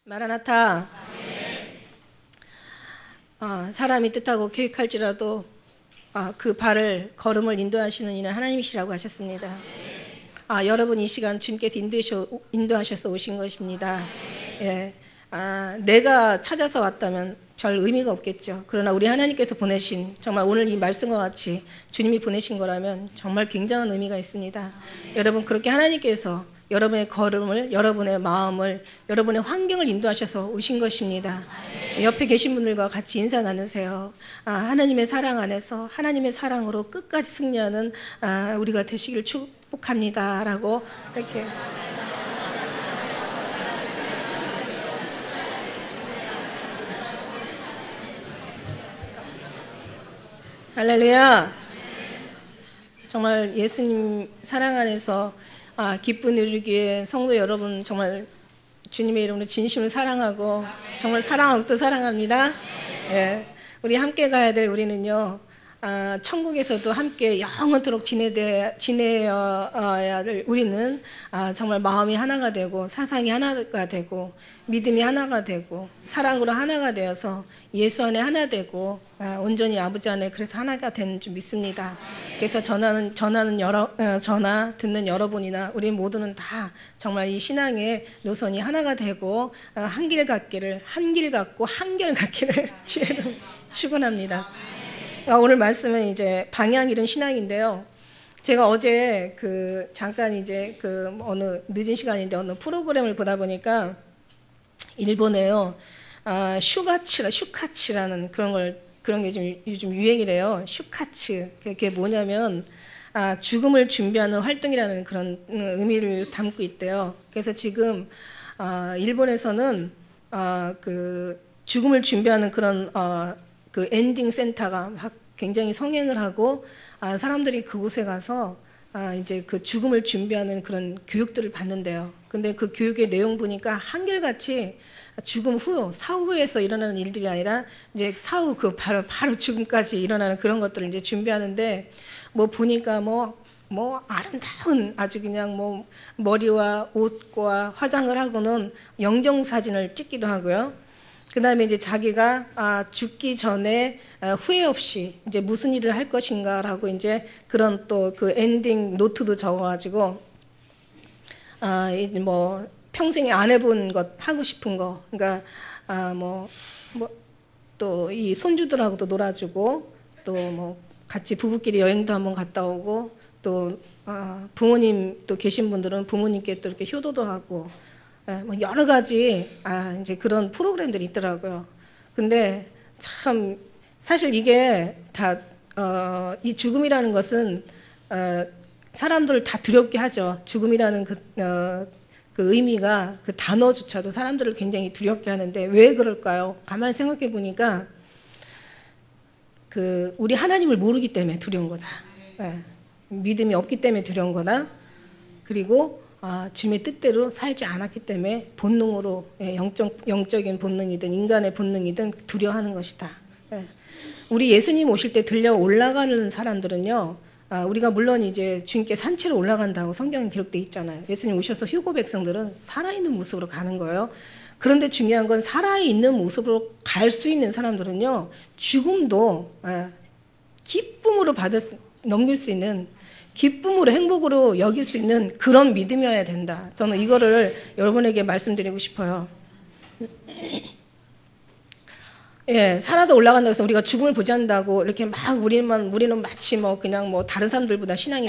마라나타. 사람이 뜻하고 계획할지라도 그 발을 걸음을 인도하시는 이는 하나님이시라고 하셨습니다. 여러분 이 시간 주님께서 인도하셔서 오신 것입니다. 예. 내가 찾아서 왔다면 별 의미가 없겠죠. 그러나 우리 하나님께서 보내신, 정말 오늘 이 말씀과 같이 주님이 보내신 거라면 정말 굉장한 의미가 있습니다. 여러분, 그렇게 하나님께서 여러분의 걸음을, 여러분의 마음을, 여러분의 환경을 인도하셔서 오신 것입니다. 옆에 계신 분들과 같이 인사 나누세요. 하나님의 사랑 안에서 하나님의 사랑으로 끝까지 승리하는 우리가 되시길 축복합니다 라고 이렇게 할렐루야. 정말 예수님 사랑 안에서 기쁨 누리기에 성도 여러분 정말 주님의 이름으로 진심을 사랑하고 정말 사랑하고 또 사랑합니다. 예. 우리 함께 가야 될 우리는요, 천국에서도 함께 영원토록 지내야 될 우리는 정말 마음이 하나가 되고 사상이 하나가 되고 믿음이 하나가 되고 사랑으로 하나가 되어서 예수 안에 하나 되고 온전히 아버지 안에 그래서 하나가 되는 줄 믿습니다. 그래서 전화 듣는 여러분이나 우리 모두는 다 정말 이 신앙의 노선이 하나가 되고 한길 갖기를, 한길 갖고 한결 갖기를 주의 이름 축원합니다. 오늘 말씀은 이제 방향 잃은 신앙인데요. 제가 어제 잠깐 이제 어느 늦은 시간인데 어느 프로그램을 보다 보니까 일본에요. 슈카치라는 그런 게 좀 요즘 유행이래요. 슈카츠. 그게 뭐냐면 죽음을 준비하는 활동이라는 그런 의미를 담고 있대요. 그래서 지금 일본에서는 죽음을 준비하는 그런 그 엔딩 센터가 막 굉장히 성행을 하고 사람들이 그곳에 가서 이제 그 죽음을 준비하는 그런 교육들을 받는데요. 근데 그 교육의 내용 보니까 한결같이 죽음 후, 사후에서 일어나는 일들이 아니라 이제 사후 바로 죽음까지 일어나는 그런 것들을 이제 준비하는데 뭐 보니까 뭐 아름다운 아주 그냥 뭐 머리와 옷과 화장을 하고는 영정사진을 찍기도 하고요. 그 다음에 이제 자기가 죽기 전에 후회 없이 이제 무슨 일을 할 것인가라고 이제 그런 또 그 엔딩 노트도 적어가지고 뭐 평생에 안 해본 것, 하고 싶은 거, 그러니까 또 이 손주들하고도 놀아주고 또 뭐 같이 부부끼리 여행도 한번 갔다 오고 또 부모님 또 계신 분들은 부모님께 또 이렇게 효도도 하고 뭐 여러 가지 이제 그런 프로그램들이 있더라고요. 근데 참 사실 이게 다 이 죽음이라는 것은 사람들을 다 두렵게 하죠. 죽음이라는 그 의미가 그 단어조차도 사람들을 굉장히 두렵게 하는데 왜 그럴까요? 가만히 생각해 보니까 우리 하나님을 모르기 때문에 두려운 거다. 믿음이 없기 때문에 두려운 거다. 그리고 주님의 뜻대로 살지 않았기 때문에 본능으로 영적인 본능이든 인간의 본능이든 두려워하는 것이다. 우리 예수님 오실 때 들려 올라가는 사람들은요, 우리가 물론 이제 주님께 산채로 올라간다고 성경에 기록되어 있잖아요. 예수님 오셔서 휴거 백성들은 살아있는 모습으로 가는 거예요. 그런데 중요한 건 살아있는 모습으로 갈 수 있는 사람들은요, 죽음도 기쁨으로 넘길 수 있는, 기쁨으로 행복으로 여길 수 있는 그런 믿음이어야 된다. 저는 이거를 여러분에게 말씀드리고 싶어요. 예, 살아서 올라간다고 해서 우리가 죽음을 보지않는다고 이렇게 막 우리는 마치 뭐 그냥 뭐 다른 사람들보다 신앙이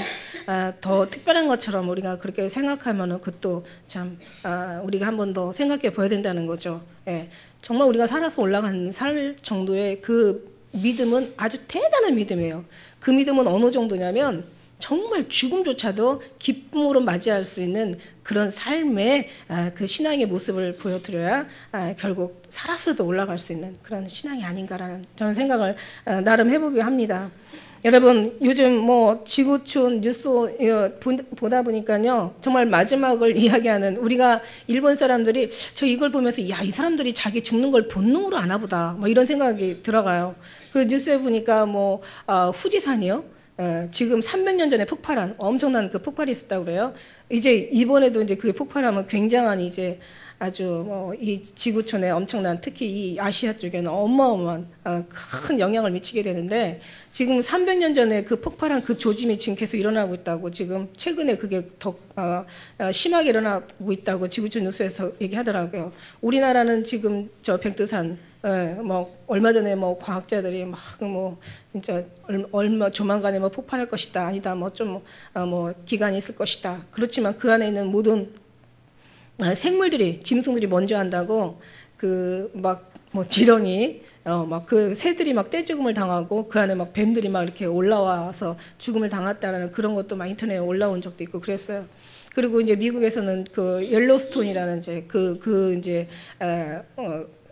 더 특별한 것처럼 우리가 그렇게 생각하면은 그것도 참 우리가 한 번 더 생각해 봐야 된다는 거죠. 예, 정말 우리가 살아서 살 정도의 그 믿음은 아주 대단한 믿음이에요. 그 믿음은 어느 정도냐면 정말 죽음조차도 기쁨으로 맞이할 수 있는 그런 삶의 그 신앙의 모습을 보여드려야 결국 살아서도 올라갈 수 있는 그런 신앙이 아닌가라는 저는 생각을 나름 해보게 합니다. 여러분, 요즘 뭐 지구촌 뉴스 보다 보니까요, 정말 마지막을 이야기하는, 우리가 일본 사람들이 저 이걸 보면서 이 사람들이 자기 죽는 걸 본능으로 아나 보다 뭐 이런 생각이 들어가요. 그 뉴스에 보니까 뭐 후지산이요, 지금 300년 전에 폭발한 엄청난 그 폭발이 있었다고 그래요. 이제 이번에도 이제 그게 폭발하면 굉장한 이제 아주 이 지구촌에 엄청난, 특히 이 아시아 쪽에는 어마어마한 큰 영향을 미치게 되는데, 지금 300년 전에 그 폭발한 그 조짐이 지금 계속 일어나고 있다고, 지금 최근에 그게 더 심하게 일어나고 있다고 지구촌 뉴스에서 얘기하더라고요. 우리나라는 지금 저 백두산, 뭐 얼마 전에 뭐 과학자들이 막 뭐 진짜 얼마 조만간에 뭐 폭발할 것이다, 아니다, 뭐 좀 뭐 기간이 있을 것이다. 그렇지만 그 안에 있는 모든 생물들이, 짐승들이 먼저 한다고, 그 막 뭐 지렁이, 막 그 새들이 막 떼죽음을 당하고 그 안에 막 뱀들이 막 이렇게 올라와서 죽음을 당했다라는 그런 것도 막 인터넷에 올라온 적도 있고 그랬어요. 그리고 이제 미국에서는 그 옐로스톤이라는 이제 이제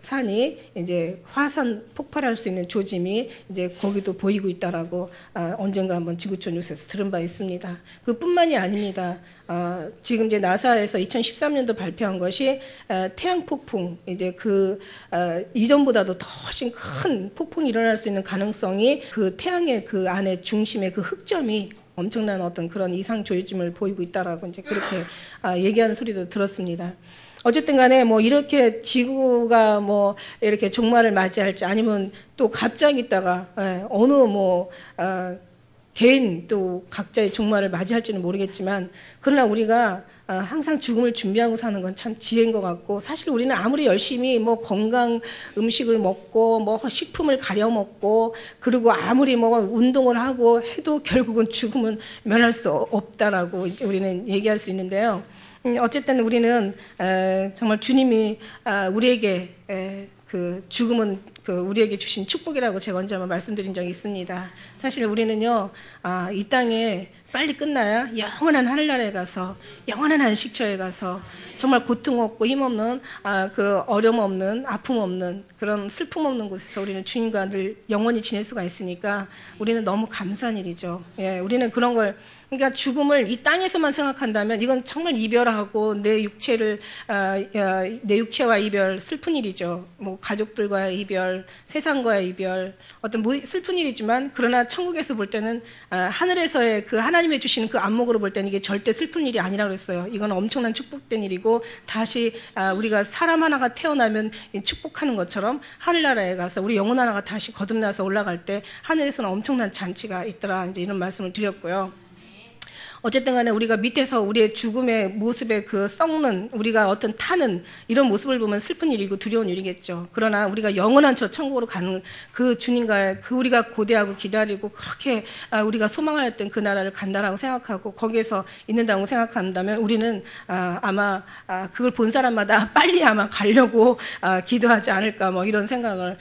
산이 이제 화산 폭발할 수 있는 조짐이 이제 거기도 보이고 있다라고 언젠가 한번 지구촌 뉴스에서 들은 바 있습니다. 그뿐만이 아닙니다. 지금 이제 나사에서 2013년도 발표한 것이 태양 폭풍, 이제 이전보다도 더 훨씬 큰 폭풍이 일어날 수 있는 가능성이, 그 태양의 그 안에 중심의 그 흑점이 엄청난 어떤 그런 이상 조짐을 보이고 있다라고 이제 그렇게 얘기하는 소리도 들었습니다. 어쨌든 간에 뭐 이렇게 지구가 뭐 이렇게 종말을 맞이할지, 아니면 또 갑자기 있다가 어느 뭐 개인 또 각자의 종말을 맞이할지는 모르겠지만, 그러나 우리가 항상 죽음을 준비하고 사는 건 참 지혜인 것 같고, 사실 우리는 아무리 열심히 뭐 건강 음식을 먹고 뭐 식품을 가려 먹고, 그리고 아무리 뭐 운동을 하고 해도 결국은 죽음은 면할 수 없다라고 이제 우리는 얘기할 수 있는데요. 어쨌든 우리는 정말 주님이 우리에게 그 죽음은 그 우리에게 주신 축복이라고 제가 언제 한번 말씀드린 적이 있습니다. 사실 우리는요, 이 땅에 빨리 끝나야 영원한 하늘나라에 가서, 영원한 안식처에 가서 정말 고통 없고 힘 없는, 그 어려움 없는, 아픔 없는, 그런 슬픔 없는 곳에서 우리는 주님과 늘 영원히 지낼 수가 있으니까 우리는 너무 감사한 일이죠. 예, 우리는 그런 걸, 그러니까 죽음을 이 땅에서만 생각한다면 이건 정말 이별하고 내 육체와 이별, 슬픈 일이죠. 뭐 가족들과의 이별, 세상과의 이별, 어떤 슬픈 일이지만, 그러나 천국에서 볼 때는 하늘에서의 그 하나님의 주시는 그 안목으로 볼 때는 이게 절대 슬픈 일이 아니라고 그랬어요. 이건 엄청난 축복된 일이고, 다시 우리가 사람 하나가 태어나면 축복하는 것처럼 하늘나라에 가서 우리 영혼 하나가 다시 거듭나서 올라갈 때 하늘에서는 엄청난 잔치가 있더라, 이제 이런 말씀을 드렸고요. 어쨌든 간에 우리가 밑에서 우리의 죽음의 모습에 그 썩는, 우리가 어떤 타는 이런 모습을 보면 슬픈 일이고 두려운 일이겠죠. 그러나 우리가 영원한 저 천국으로 가는 그 주님과 그 우리가 고대하고 기다리고 그렇게 우리가 소망하였던 그 나라를 간다라고 생각하고 거기에서 있는다고 생각한다면, 우리는 아마 그걸 본 사람마다 빨리 아마 가려고 기도하지 않을까, 뭐 이런 생각을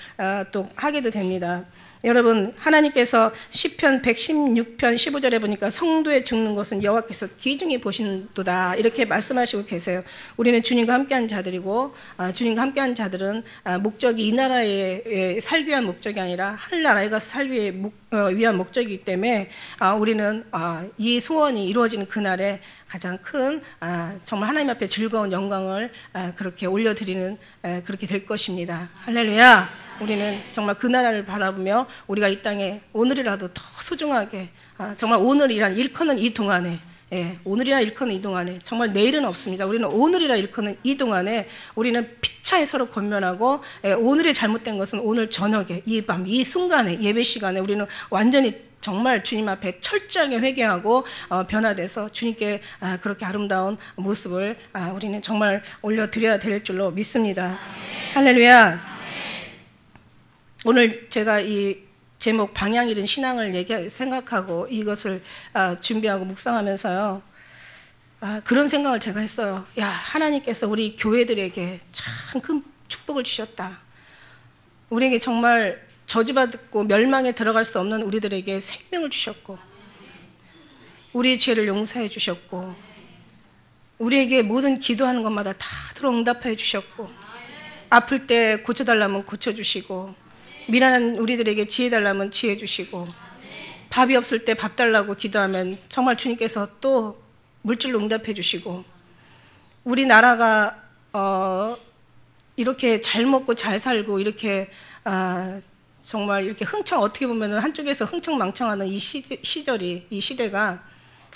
또 하게도 됩니다. 여러분, 하나님께서 시편 116편 15절에 보니까 성도의 죽는 것은 여호와께서 귀중히 보신도다, 이렇게 말씀하시고 계세요. 우리는 주님과 함께한 자들이고, 주님과 함께한 자들은 목적이 이 나라에 살기 위한 목적이 아니라 하늘나라에 가서 살기 위한 목적이기 때문에 우리는 이 소원이 이루어지는 그날에 가장 큰 정말 하나님 앞에 즐거운 영광을 그렇게 올려드리는 그렇게 될 것입니다. 할렐루야. 우리는 정말 그 나라를 바라보며 우리가 이 땅에 오늘이라도 더 소중하게, 정말 오늘이란 일커는 이 동안에, 오늘이라 일커는 이 동안에, 정말 내일은 없습니다. 우리는 오늘이라 일커는 이 동안에 우리는 피차에 서로 권면하고, 오늘의 잘못된 것은 오늘 저녁에, 이 밤, 이 순간에, 예배 시간에 우리는 완전히 정말 주님 앞에 철저하게 회개하고 변화돼서 주님께 그렇게 아름다운 모습을 우리는 정말 올려드려야 될 줄로 믿습니다. 할렐루야. 오늘 제가 이 제목 방향 잃은 신앙을 생각하고 이것을 준비하고 묵상하면서요, 그런 생각을 제가 했어요. 야, 하나님께서 우리 교회들에게 참 큰 축복을 주셨다. 우리에게 정말 저주받고 멸망에 들어갈 수 없는 우리들에게 생명을 주셨고, 우리의 죄를 용서해 주셨고, 우리에게 모든 기도하는 것마다 다 들어 응답해 주셨고, 아플 때 고쳐달라면 고쳐주시고, 미련한 우리들에게 지혜 달라면 지혜 주시고, 밥이 없을 때 밥 달라고 기도하면 정말 주님께서 또 물질로 응답해 주시고, 우리나라가 이렇게 잘 먹고 잘 살고 이렇게 정말 이렇게 어떻게 보면 한쪽에서 흥청망청하는 이 시절이, 이 시대가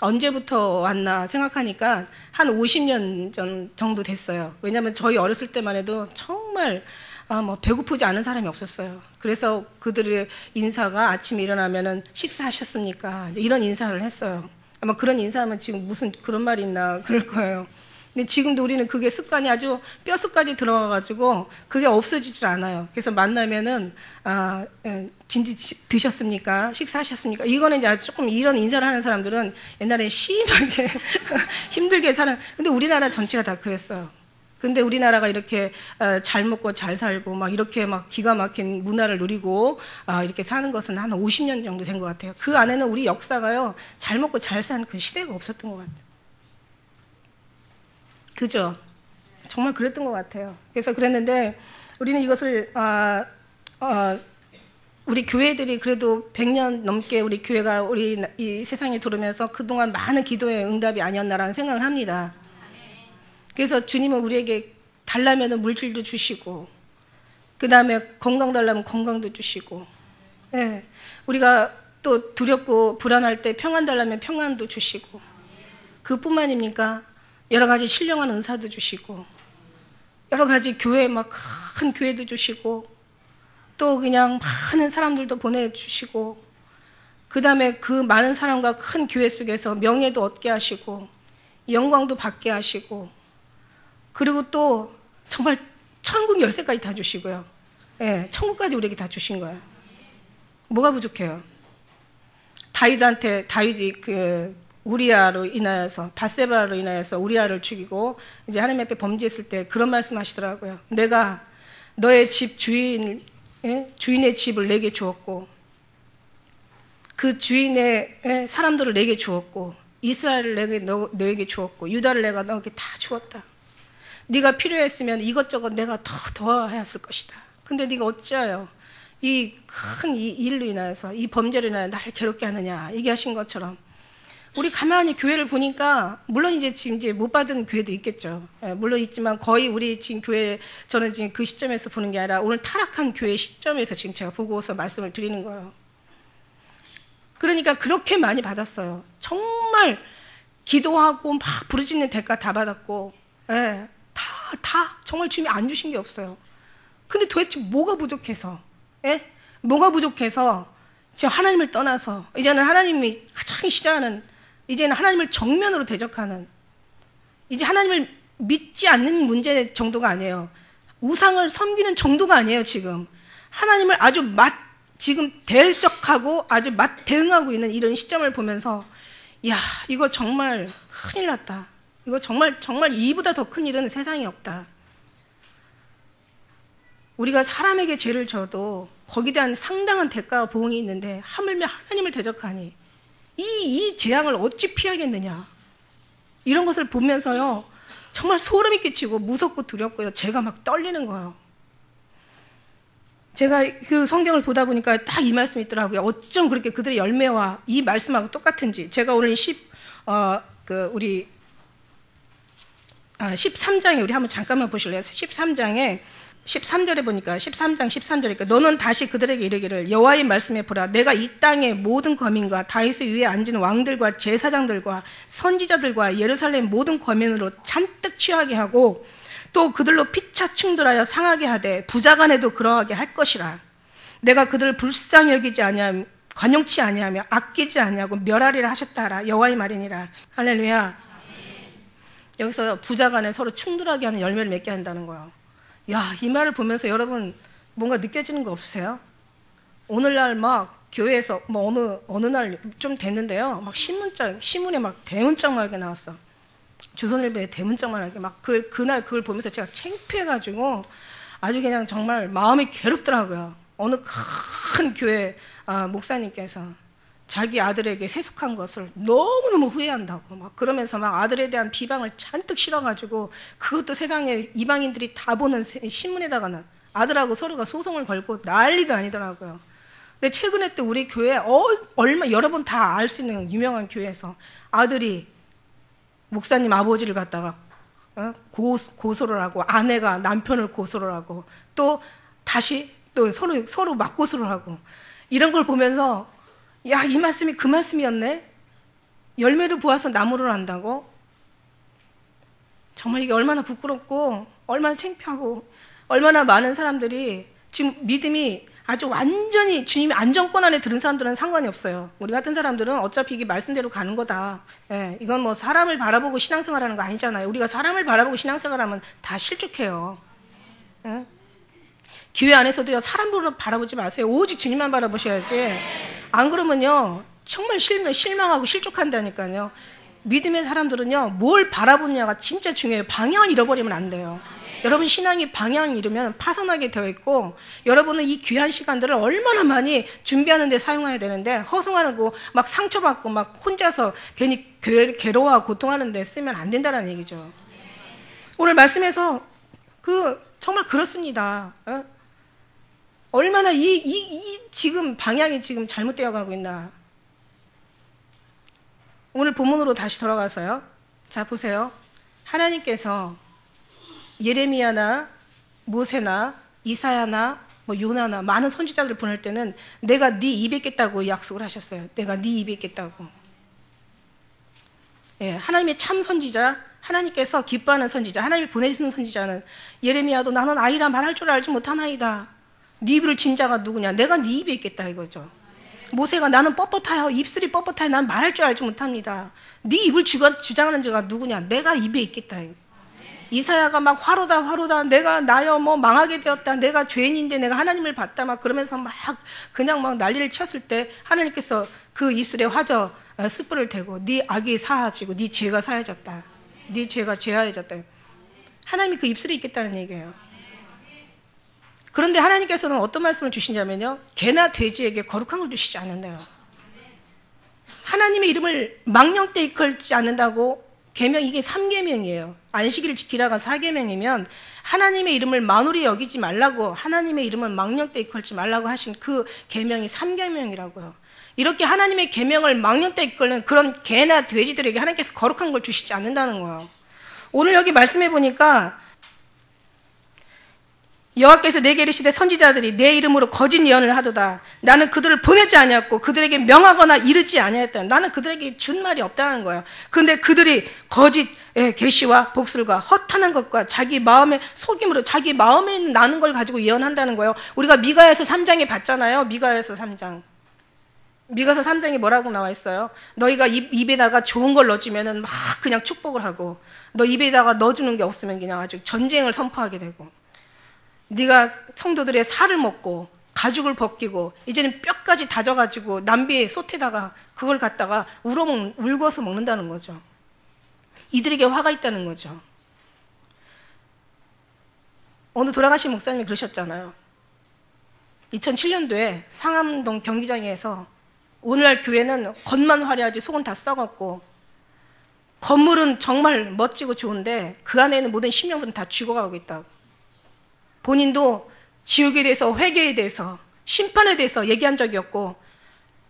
언제부터 왔나 생각하니까 한 50년 전 정도 됐어요. 왜냐하면 저희 어렸을 때만 해도 정말 뭐 배고프지 않은 사람이 없었어요. 그래서 그들의 인사가 아침에 일어나면은 식사하셨습니까? 이런 인사를 했어요. 아마 그런 인사하면 지금 무슨 그런 말이 있나 그럴 거예요. 근데 지금도 우리는 그게 습관이 아주 뼛속까지 들어가가지고 그게 없어지질 않아요. 그래서 만나면은 진지 드셨습니까? 식사하셨습니까? 이거는 이제 아주 조금 이런 인사를 하는 사람들은 옛날에 심하게 힘들게 사는. 근데 우리나라 전체가 다 그랬어요. 근데 우리나라가 이렇게 잘 먹고 잘 살고 막 이렇게 막 기가 막힌 문화를 누리고 이렇게 사는 것은 한 50년 정도 된 것 같아요. 그 안에는 우리 역사가요, 잘 먹고 잘 사는 그 시대가 없었던 것 같아요. 그죠? 정말 그랬던 것 같아요. 그래서 그랬는데 우리는 이것을 우리 교회들이 그래도 100년 넘게 우리 교회가 우리 이 세상에 들어오면서 그동안 많은 기도의 응답이 아니었나라는 생각을 합니다. 그래서 주님은 우리에게 달라면 물질도 주시고, 그 다음에 건강 달라면 건강도 주시고, 예, 우리가 또 두렵고 불안할 때 평안 달라면 평안도 주시고, 그뿐만입니까? 여러 가지 신령한 은사도 주시고, 여러 가지 교회 막 큰 교회도 주시고, 또 그냥 많은 사람들도 보내주시고, 그 다음에 그 많은 사람과 큰 교회 속에서 명예도 얻게 하시고, 영광도 받게 하시고, 그리고 또 정말 천국 열쇠까지 다 주시고요. 예, 천국까지 우리에게 다 주신 거예요. 뭐가 부족해요? 다윗이 우리아로 인하여서, 밧세바로 인하여서 우리아를 죽이고 이제 하나님 앞에 범죄했을 때 그런 말씀하시더라고요. 내가 너의 집 주인의 집을 내게 주었고, 그 주인의 사람들을 내게 주었고, 이스라엘을 너에게 주었고, 유다를 내가 너에게 다 주었다. 네가 필요했으면 이것저것 내가 더 하였을 것이다. 근데 네가 어찌하여 이 큰 이 일로 인하여서, 이 범죄로 인하여 나를 괴롭게 하느냐, 얘기하신 것처럼 우리 가만히 교회를 보니까, 물론 이제 지금 이제 못 받은 교회도 있겠죠. 물론 있지만 거의 우리 지금 교회, 저는 지금 그 시점에서 보는 게 아니라 오늘 타락한 교회 시점에서 지금 제가 보고서 말씀을 드리는 거예요. 그러니까 그렇게 많이 받았어요. 정말 기도하고 막 부르짖는 대가 다 받았고, 예, 다 정말 주님이 안 주신 게 없어요. 근데 도대체 뭐가 부족해서, 예? 뭐가 부족해서 지금 하나님을 떠나서 이제는 하나님이 가장 싫어하는, 이제는 하나님을 정면으로 대적하는, 이제 하나님을 믿지 않는 문제 정도가 아니에요. 우상을 섬기는 정도가 아니에요. 지금 하나님을 아주 지금 대적하고 아주 대응하고 있는 이런 시점을 보면서, 야, 이거 정말 큰일 났다. 이거 정말 이보다 더 큰 일은 세상에 없다. 우리가 사람에게 죄를 져도 거기에 대한 상당한 대가와 보응이 있는데 하물며 하나님을 대적하니 이 재앙을 어찌 피하겠느냐. 이런 것을 보면서요, 정말 소름이 끼치고 무섭고 두렵고요, 제가 막 떨리는 거예요. 제가 그 성경을 보다 보니까 딱 이 말씀이 있더라고요. 어쩜 그렇게 그들의 열매와 이 말씀하고 똑같은지. 제가 오늘 13장에 우리 한번 잠깐만 보실래요? 13장에 13절에 보니까 13장 13절이니까 너는 다시 그들에게 이르기를 여호와의 말씀에 보라. 내가 이 땅의 모든 거민과 다윗의 위에 앉은 왕들과 제사장들과 선지자들과 예루살렘 모든 거민으로 잔뜩 취하게 하고 또 그들로 피차 충돌하여 상하게 하되 부자간에도 그러하게 할 것이라. 내가 그들을 불쌍히 여기지 아니하며 관용치 아니하며 아끼지 아니하고 멸하리라 하셨다라. 여호와의 말이니라. 할렐루야. 여기서 부자간에 서로 충돌하게 하는 열매를 맺게 한다는 거예요. 야, 이 말을 보면서 여러분 뭔가 느껴지는 거 없으세요? 오늘날 막 교회에서 뭐 어느 날 좀 됐는데요, 막 신문에 막 대문짝만하게 나왔어. 조선일보에 대문짝만하게 막 그날 그걸 보면서 제가 창피해가지고 아주 그냥 정말 마음이 괴롭더라고요. 어느 큰 교회 목사님께서 자기 아들에게 세속한 것을 너무너무 후회한다고 막 그러면서 막 아들에 대한 비방을 잔뜩 실어가지고, 그것도 세상에 이방인들이 다 보는 신문에다가는 아들하고 서로가 소송을 걸고 난리도 아니더라고요. 근데 최근에 또 우리 교회 여러분 다 알 수 있는 유명한 교회에서 아들이 목사님 아버지를 갖다가 고소를 하고, 아내가 남편을 고소를 하고, 또 다시 또 서로 맞고소를 하고, 이런 걸 보면서 야, 이 말씀이 그 말씀이었네? 열매를 보아서 나무를 안다고? 정말 이게 얼마나 부끄럽고 얼마나 창피하고 얼마나 많은 사람들이 지금 믿음이 아주 완전히 주님의 안정권 안에 들은 사람들은 상관이 없어요. 우리 같은 사람들은 어차피 이게 말씀대로 가는 거다. 예, 이건 뭐 사람을 바라보고 신앙생활하는 거 아니잖아요. 우리가 사람을 바라보고 신앙생활하면 다 실족해요. 예? 교회 안에서도요, 사람으로 바라보지 마세요. 오직 주님만 바라보셔야지. 안 그러면요 정말 실망하고 실족한다니까요. 믿음의 사람들은요 뭘 바라보느냐가 진짜 중요해요. 방향을 잃어버리면 안 돼요. 여러분 신앙이 방향을 잃으면 파선하게 되어 있고, 여러분은 이 귀한 시간들을 얼마나 많이 준비하는 데 사용해야 되는데 허송하고 막 상처받고 막 혼자서 괜히 괴로워하고 고통하는 데 쓰면 안 된다는 얘기죠. 오늘 말씀에서 정말 그렇습니다. 얼마나 지금 방향이 지금 잘못되어 가고 있나. 오늘 본문으로 다시 돌아가서요. 자, 보세요. 하나님께서 예레미야나 모세나 이사야나 뭐 요나나 많은 선지자들을 보낼 때는 내가 네 입에 있겠다고 약속을 하셨어요. 내가 네 입에 있겠다고. 예, 하나님의 참 선지자, 하나님께서 기뻐하는 선지자, 하나님이 보내시는 선지자는 예레미야도 나는 아이라 말할 줄 알지 못하나이다. 네 입을 진 자가 누구냐? 내가 네 입에 있겠다 이거죠. 모세가 나는 뻣뻣하여 입술이 뻣뻣하여 난 말할 줄 알지 못합니다. 네 입을 주장하는 자가 누구냐? 내가 입에 있겠다. 이사야가 막 화로다 내가 나여 뭐 망하게 되었다, 내가 죄인인데 내가 하나님을 봤다 막 그러면서 막 그냥 막 난리를 쳤을 때 하나님께서 그 입술에 화저 숯불을 대고 네 악이 사하지고 네 죄가 사해졌다, 네 죄가 죄하여졌다. 하나님이 그 입술에 있겠다는 얘기예요. 그런데 하나님께서는 어떤 말씀을 주시냐면요, 개나 돼지에게 거룩한 걸 주시지 않는다요. 하나님의 이름을 망령되이 일컬지 않는다고. 계명, 이게 3계명이에요. 안식일을 지키라가 4계명이면 하나님의 이름을 만홀히 여기지 말라고, 하나님의 이름을 망령되이 일컬지 말라고 하신 그 계명이 3계명이라고요. 이렇게 하나님의 계명을 망령되이 일컬는 그런 개나 돼지들에게 하나님께서 거룩한 걸 주시지 않는다는 거예요. 오늘 여기 말씀해 보니까 여호와께서 내게 이르시되 선지자들이 내 이름으로 거짓 예언을 하도다. 나는 그들을 보내지 아니했고 그들에게 명하거나 이르지 아니했다. 나는 그들에게 준 말이 없다는 거예요. 그런데 그들이 거짓 계시와 복술과 허탄한 것과 자기 마음의 속임으로 자기 마음에 나는 걸 가지고 예언한다는 거예요. 우리가 미가에서 3장에 봤잖아요. 미가에서 3장. 미가서 3장에 뭐라고 나와 있어요? 너희가 입에다가 좋은 걸 넣어주면은 막 그냥 축복을 하고, 너 입에다가 넣어주는 게 없으면 그냥 아주 전쟁을 선포하게 되고, 네가 성도들의 살을 먹고 가죽을 벗기고 이제는 뼈까지 다져가지고 남비의 솥에다가 그걸 갖다가 울고서 먹는다는 거죠. 이들에게 화가 있다는 거죠. 어느 돌아가신 목사님이 그러셨잖아요. 2007년도에 상암동 경기장에서 오늘날 교회는 겉만 화려하지 속은 다 썩었고, 건물은 정말 멋지고 좋은데 그 안에 있는 모든 심령들은 다 죽어가고 있다고. 본인도 지옥에 대해서, 회개에 대해서, 심판에 대해서 얘기한 적이 없고,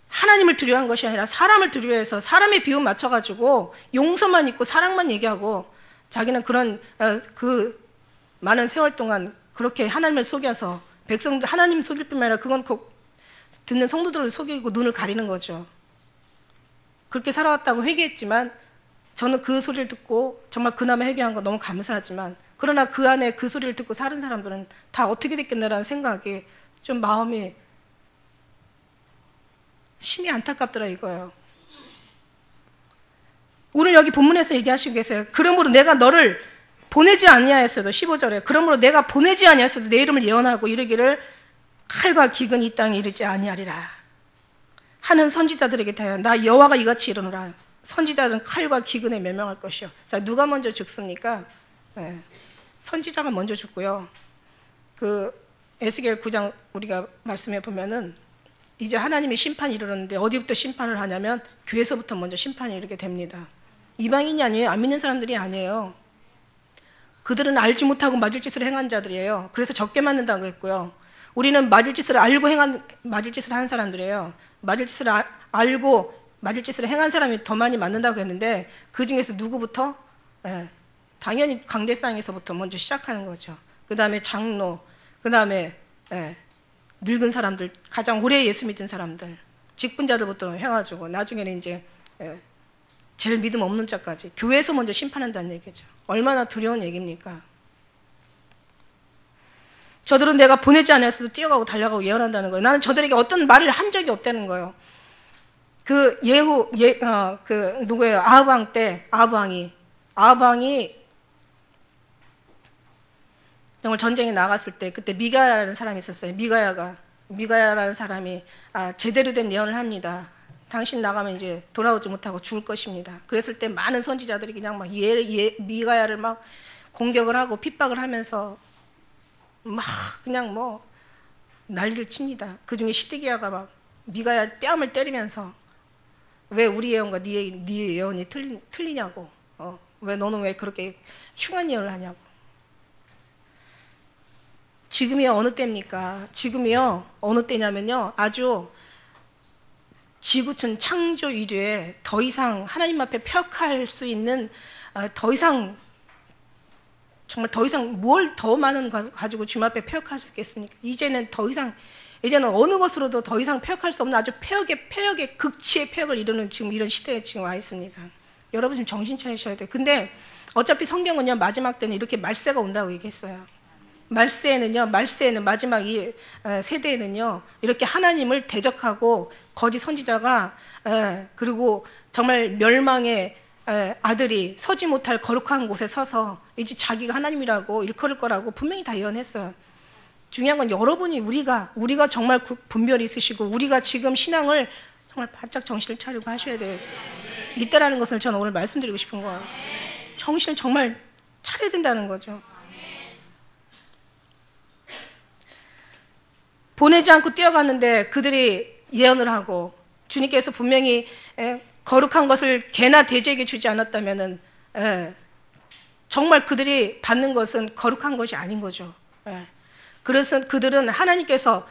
하나님을 두려워한 것이 아니라 사람을 두려워해서 사람의 비유 맞춰가지고 용서만 있고 사랑만 얘기하고, 자기는 그런 그 많은 세월 동안 그렇게 하나님을 속여서 백성들 하나님 속일 뿐만 아니라 그건 듣는 성도들을 속이고 눈을 가리는 거죠. 그렇게 살아왔다고 회개했지만, 저는 그 소리를 듣고 정말 그나마 회개한 거 너무 감사하지만, 그러나 그 안에 그 소리를 듣고 사는 사람들은 다 어떻게 됐겠나라는 생각에 좀 마음이 심히 안타깝더라 이거예요. 오늘 여기 본문에서 얘기하시고 계세요. 그러므로 내가 너를 보내지 아니하였어도, 15절에 그러므로 내가 보내지 아니하였어도 내 이름을 예언하고 이르기를 칼과 기근이 이 땅에 이르지 아니하리라 하는 선지자들에게 대하여 나 여호와가 이같이 이르노라. 선지자들은 칼과 기근에 멸망할 것이요. 자, 누가 먼저 죽습니까? 네. 선지자가 먼저 죽고요. 그 에스겔 9장 우리가 말씀해 보면은 이제 하나님의 심판이 이르렀는데 어디부터 심판을 하냐면 교회에서부터 먼저 심판이 이르게 됩니다. 이방인이 아니에요. 안 믿는 사람들이 아니에요. 그들은 알지 못하고 맞을 짓을 행한 자들이에요. 그래서 적게 맞는다고 했고요. 우리는 맞을 짓을 알고 맞을 짓을 한 사람들이에요. 맞을 짓을 알고 맞을 짓을 행한 사람이 더 많이 맞는다고 했는데, 그 중에서 누구부터? 당연히 강대상에서부터 먼저 시작하는 거죠. 그 다음에 장로, 그 다음에 늙은 사람들, 가장 오래 예수 믿은 사람들, 직분자들부터 해가지고 나중에는 이제 제일 믿음 없는 자까지 교회에서 먼저 심판한다는 얘기죠. 얼마나 두려운 얘기입니까? 저들은 내가 보내지 않았어도 뛰어가고 달려가고 예언한다는 거예요. 나는 저들에게 어떤 말을 한 적이 없다는 거예요. 그 누구예요? 아합 왕 때 아합 왕이 정말 전쟁에 나갔을 때 그때 미가야라는 사람이 있었어요. 미가야라는 사람이 제대로 된 예언을 합니다. 당신 나가면 이제 돌아오지 못하고 죽을 것입니다. 그랬을 때 많은 선지자들이 그냥 막 미가야를 막 공격을 하고 핍박을 하면서 막 그냥 뭐 난리를 칩니다. 그 중에 시드기야가 막 미가야 뺨을 때리면서 왜 우리 예언과 네 예언이 틀리냐고, 왜 너는 왜 그렇게 흉한 예언을 하냐고. 지금이요 어느 때입니까? 지금이요 어느 때냐면요, 아주 지구촌 창조 이래에 더 이상 하나님 앞에 폐역할 수 있는, 더 이상 정말 더 이상 뭘 더 많은 가지고 주님 앞에 폐역할 수 있겠습니까? 이제는 어느 것으로도 더 이상 폐역할 수 없는 아주 폐역의 극치의 폐역을 이루는 지금 이런 시대에 지금 와 있습니다. 여러분 지금 정신 차리셔야 돼요. 근데 어차피 성경은요 마지막 때는 이렇게 말세가 온다고 얘기했어요. 말세에는 마지막 이 세대에는요 이렇게 하나님을 대적하고 거짓 선지자가 그리고 정말 멸망의 아들이 서지 못할 거룩한 곳에 서서 이제 자기가 하나님이라고 일컬을 거라고 분명히 다 예언했어요. 중요한 건 여러분이 우리가 정말 분별이 있으시고 우리가 지금 신앙을 정말 바짝 정신을 차리고 하셔야 돼요. 있다라는 것을 저는 오늘 말씀드리고 싶은 거예요. 정신을 정말 차려야 된다는 거죠. 보내지 않고 뛰어갔는데 그들이 예언을 하고 주님께서 분명히 거룩한 것을 개나 돼지에게 주지 않았다면은 정말 그들이 받는 것은 거룩한 것이 아닌 거죠. 그래서 그들은 하나님께서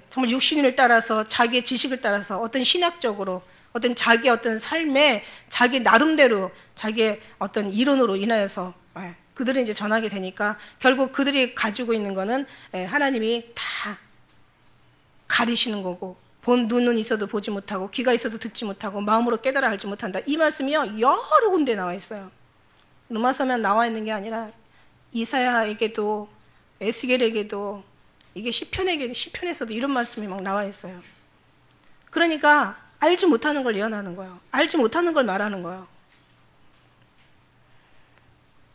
정말 육신을 따라서 자기의 지식을 따라서 어떤 신학적으로 어떤 자기 어떤 삶에 자기 나름대로 자기의 어떤 이론으로 인하여서 그들은 이제 전하게 되니까 결국 그들이 가지고 있는 거는 하나님이 다 가리시는 거고 본 눈은 있어도 보지 못하고 귀가 있어도 듣지 못하고 마음으로 깨달아 알지 못한다. 이 말씀이요 여러 군데 나와 있어요. 로마서면 나와 있는 게 아니라 이사야에게도 에스겔에게도 이게 시편에서도 이런 말씀이 막 나와 있어요. 그러니까 알지 못하는 걸 예언하는 거예요. 알지 못하는 걸 말하는 거예요.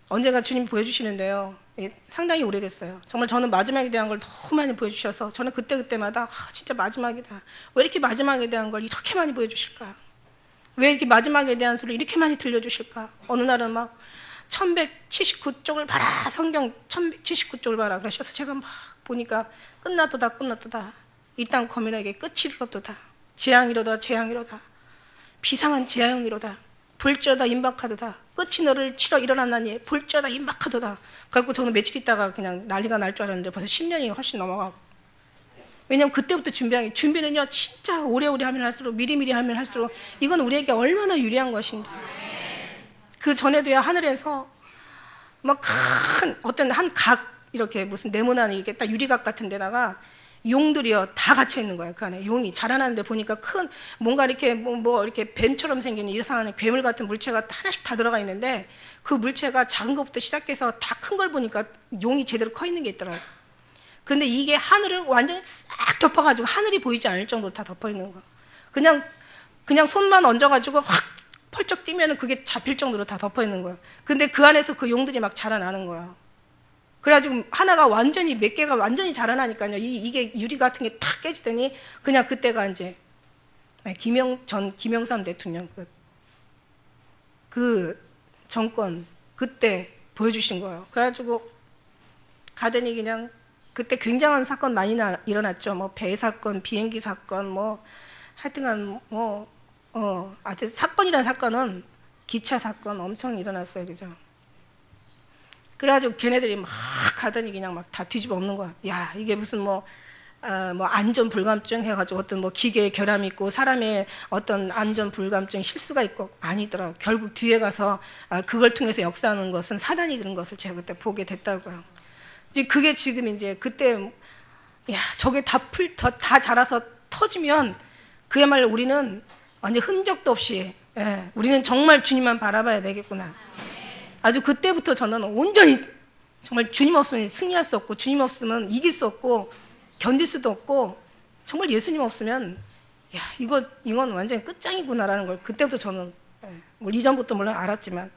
언젠가 주님 보여주시는데요. 상당히 오래됐어요. 정말 저는 마지막에 대한 걸 너무 많이 보여주셔서 저는 그때마다 진짜 마지막이다. 왜 이렇게 마지막에 대한 걸 이렇게 많이 보여주실까? 왜 이렇게 마지막에 대한 소리를 이렇게 많이 들려주실까? 어느 날은 막 1179쪽을 봐라. 성경 1179쪽을 봐라. 그러셔서 제가 막 보니까 끝났도다. 이 땅 거민에게 끝이 이르렀도다. 재앙이로다. 비상한 재앙이로다. 볼지어다 임박하도다. 끝이 너를 치러 일어났나니 볼지어다 임박하도다. 그래서 저는 며칠 있다가 그냥 난리가 날 줄 알았는데 벌써 10년이 훨씬 넘어가고. 왜냐면 그때부터 준비는요 진짜 오래오래 하면 할수록 미리미리 하면 할수록 이건 우리에게 얼마나 유리한 것인지. 그 전에도야 하늘에서 막 큰 어떤 한 각 이렇게 무슨 네모난 이게 딱 유리각 같은 데다가 용들이요 다 갇혀 있는 거예요. 그 안에 용이 자라나는데 보니까 큰 뭔가 이렇게 뭐 이렇게 뱀처럼 생긴 이상한 괴물 같은 물체가 하나씩 다 들어가 있는데 그 물체가 작은 것부터 시작해서 다 큰 걸 보니까 용이 제대로 커 있는 게 있더라고요. 근데 이게 하늘을 완전히 싹 덮어가지고 하늘이 보이지 않을 정도로 다 덮어 있는 거예요. 그냥 손만 얹어가지고 확 펄쩍 뛰면은 그게 잡힐 정도로 다 덮어 있는 거예요. 근데 그 안에서 그 용들이 막 자라나는 거예요. 그래가지고 하나가 완전히 몇 개가 완전히 자라나니까요. 이게 유리 같은 게 탁 깨지더니 그냥 그때가 이제 전 김영삼 대통령 그 정권 그때 보여주신 거예요. 그래가지고 가더니 그냥 그때 굉장한 사건 많이 일어났죠. 뭐 배 사건, 비행기 사건, 뭐 하여튼간 아주 사건이란 사건은 기차 사건 엄청 일어났어요, 그죠? 그래가지고 걔네들이 막 가더니 그냥 막 다 뒤집어 엎는 거야. 야, 이게 무슨 뭐 안전 불감증 해가지고 어떤 뭐 기계에 결함이 있고 사람의 어떤 안전 불감증 실수가 있고 아니더라. 결국 뒤에 가서 그걸 통해서 역사하는 것은 사단이 그런 것을 제가 그때 보게 됐다고요. 이제 그게 지금 이제 그때 야, 저게 다 자라서 터지면 그야말로 우리는 완전 흔적도 없이 예, 우리는 정말 주님만 바라봐야 되겠구나. 아주 그때부터 저는 온전히 정말 주님 없으면 승리할 수 없고, 주님 없으면 이길 수 없고, 견딜 수도 없고, 정말 예수님 없으면 야, 이건 완전히 끝장이구나라는 걸 그때부터 저는 뭐 이전부터 물론 알았지만